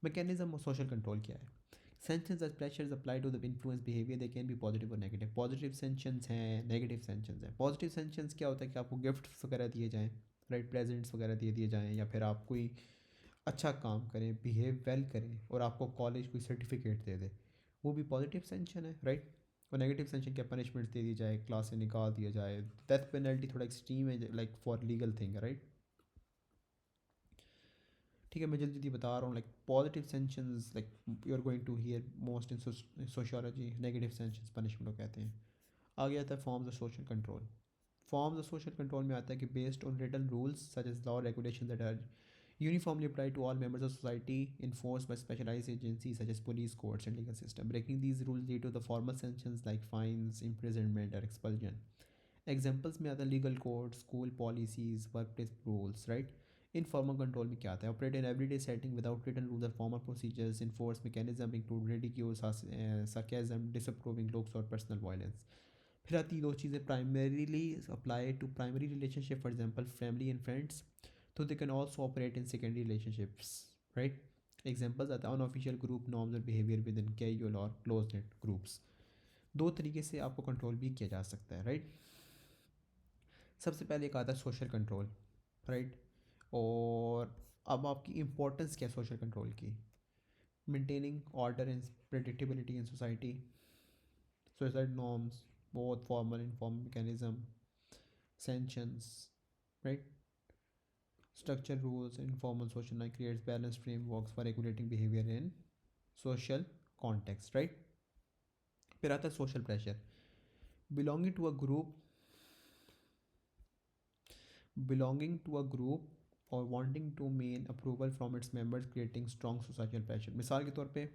Mechanism of social control क्या है? Sanctions as pressures apply to the influence behavior, they can be positive or negative. Positive sanctions हैं, negative sanctions हैं। Positive sanctions क्या होता है कि आपको गिफ्ट्स वगैरह दिए जाएँ, राइट, प्रेजेंट्स वगैरह दे दिए जाएँ, या फिर आप कोई अच्छा काम करें, बिहेव वेल करें और आपको कॉलेज कोई सर्टिफिकेट दे दे, वो भी पॉजिटिव सेंशन है। राइट। और नेगेटिव सेंशन क्या? पनिशमेंट दे दी जाए, क्लास से निकाल दिया जाए, डेथ पेनल्टी थोड़ा एक्सट्रीम है like for legal thing. Right. ठीक है, मैं जल्दी जल्दी बता रहा हूँ। Like positive sanctions, like you are going to hear most in sociology. Negative sanctions punishment को कहते हैं। आगे आता है forms of social control. Forms of social control में आता है कि based on written rules such as law regulation that are uniformly applied to all members of society, enforced by specialized agencies such as police, courts, and legal system. Breaking these rules lead to the formal sanctions like fines, imprisonment, or expulsion. Examples में आता है legal codes, school policies, workplace rules, right? Informal control में क्या आता है? Operate in everyday setting without written rules or formal procedures. Enforce mechanism include ridicule, sarcasm, disapproving looks, or personal violence. फिर आती है दो चीज़ें, primarily apply to primary relationship, for example, family and friends. So they can also operate in secondary relationships, right? Examples आते हैं unofficial group norms और behavior within casual or close knit groups. दो तरीके से आपको कंट्रोल भी किया जा सकता है, राइट। सबसे पहले एक आता है सोशल कंट्रोल, राइट। और अब आपकी इम्पोर्टेंस क्या है सोशल कंट्रोल की? Maintaining order and predictability in society, society norms, both formal informal mechanism, sanctions, right. Structure rules, informal social life creates balanced frameworks for regulating behavior in social context, right? फिर आता है social pressure. Belonging to a group, belonging to a group or wanting to gain approval from its members, creating strong social pressure. मिसाल के तौर पे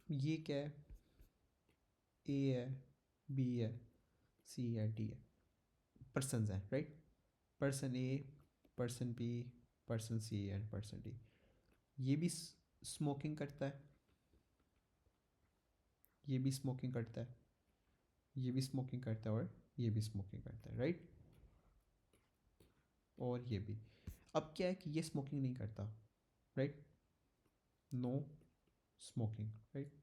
ये क्या है, ए है, बी है, सी है, डी है, पर्सन है, right. Person A, person B, person C and person D. ये भी स्मोकिंग करता है, ये भी स्मोकिंग करता है, ये भी स्मोकिंग करता है, और ये भी स्मोकिंग करता है, राइट। और ये भी। अब क्या है कि ये स्मोकिंग नहीं करता, right, no smoking, right,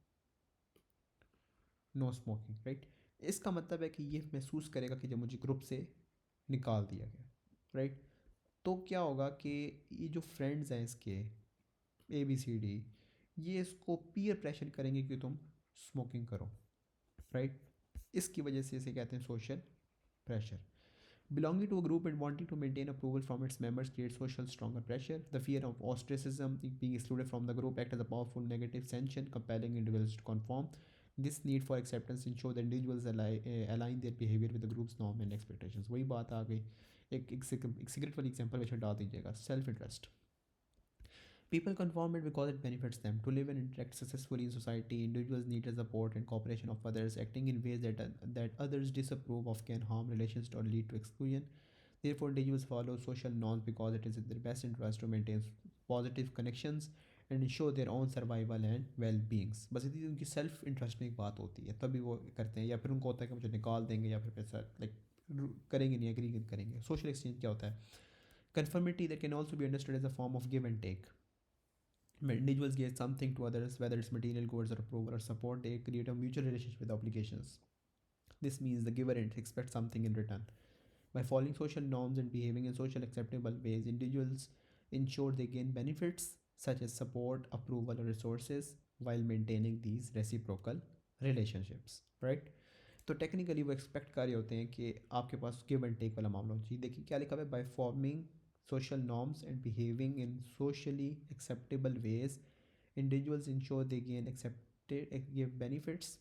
no smoking, right. इसका मतलब है कि ये महसूस करेगा कि जब मुझे ग्रुप से निकाल दिया गया, राइट। तो क्या होगा कि ये जो फ्रेंड्स हैं इसके, ए बी सी डी, ये इसको पीयर प्रेशर करेंगे कि तुम स्मोकिंग करो, राइट। इसकी वजह से इसे कहते हैं social pressure. Belonging to a group and wanting to maintain approval from its members creates social stronger pressure. The fear of ostracism, being excluded from the group, act as a powerful negative sanction, compelling individuals to conform. This need for acceptance ensure that individuals align their behavior with the group's norm and expectations. वही बात आ गई, एक cigarette वाली example में डाल दीजिएगा, self interest. People conform it because it benefits them. To live and interact successfully in society, individuals need the support and cooperation of others. Acting in ways that others disapprove of can harm relations or lead to exclusion. Therefore, individuals follow social norms because it is in their best interest to maintain positive connections and ensure their own survival and well-beings. बस इतनी उनकी self interest में एक बात होती है, तभी वो करते हैं, या फिर उनको होता है कि मुझे निकाल देंगे, या फिर पैसा लाइक करेंगे नहीं, एग्री करेंगे। सोशल एक्सचेंज क्या होता है? Conformity that can also be understood as a form of give and take. When individuals give something to others, whether it's material goods or approval or support, they create a mutual relationship with obligations. This means the giver expects something in return. By following social norms and behaving in social acceptable ways, individuals ensure they gain benefits such as support, approval, or resources while maintaining these reciprocal relationships. Right? तो technically वो expect कर रहे होते हैं कि आपके पास give and take वाला मामला हो। जी देखिए क्या लिखा हुआ है, by forming social norms and behaving in socially acceptable ways, individuals ensure they gain accepted give benefits,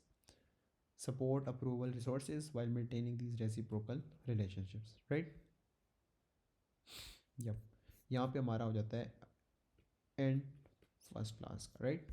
support, approval, resources while maintaining these reciprocal relationships, right? Yep. यहाँ पे हमारा हो जाता है एंड फर्स्ट क्लास का, राइट।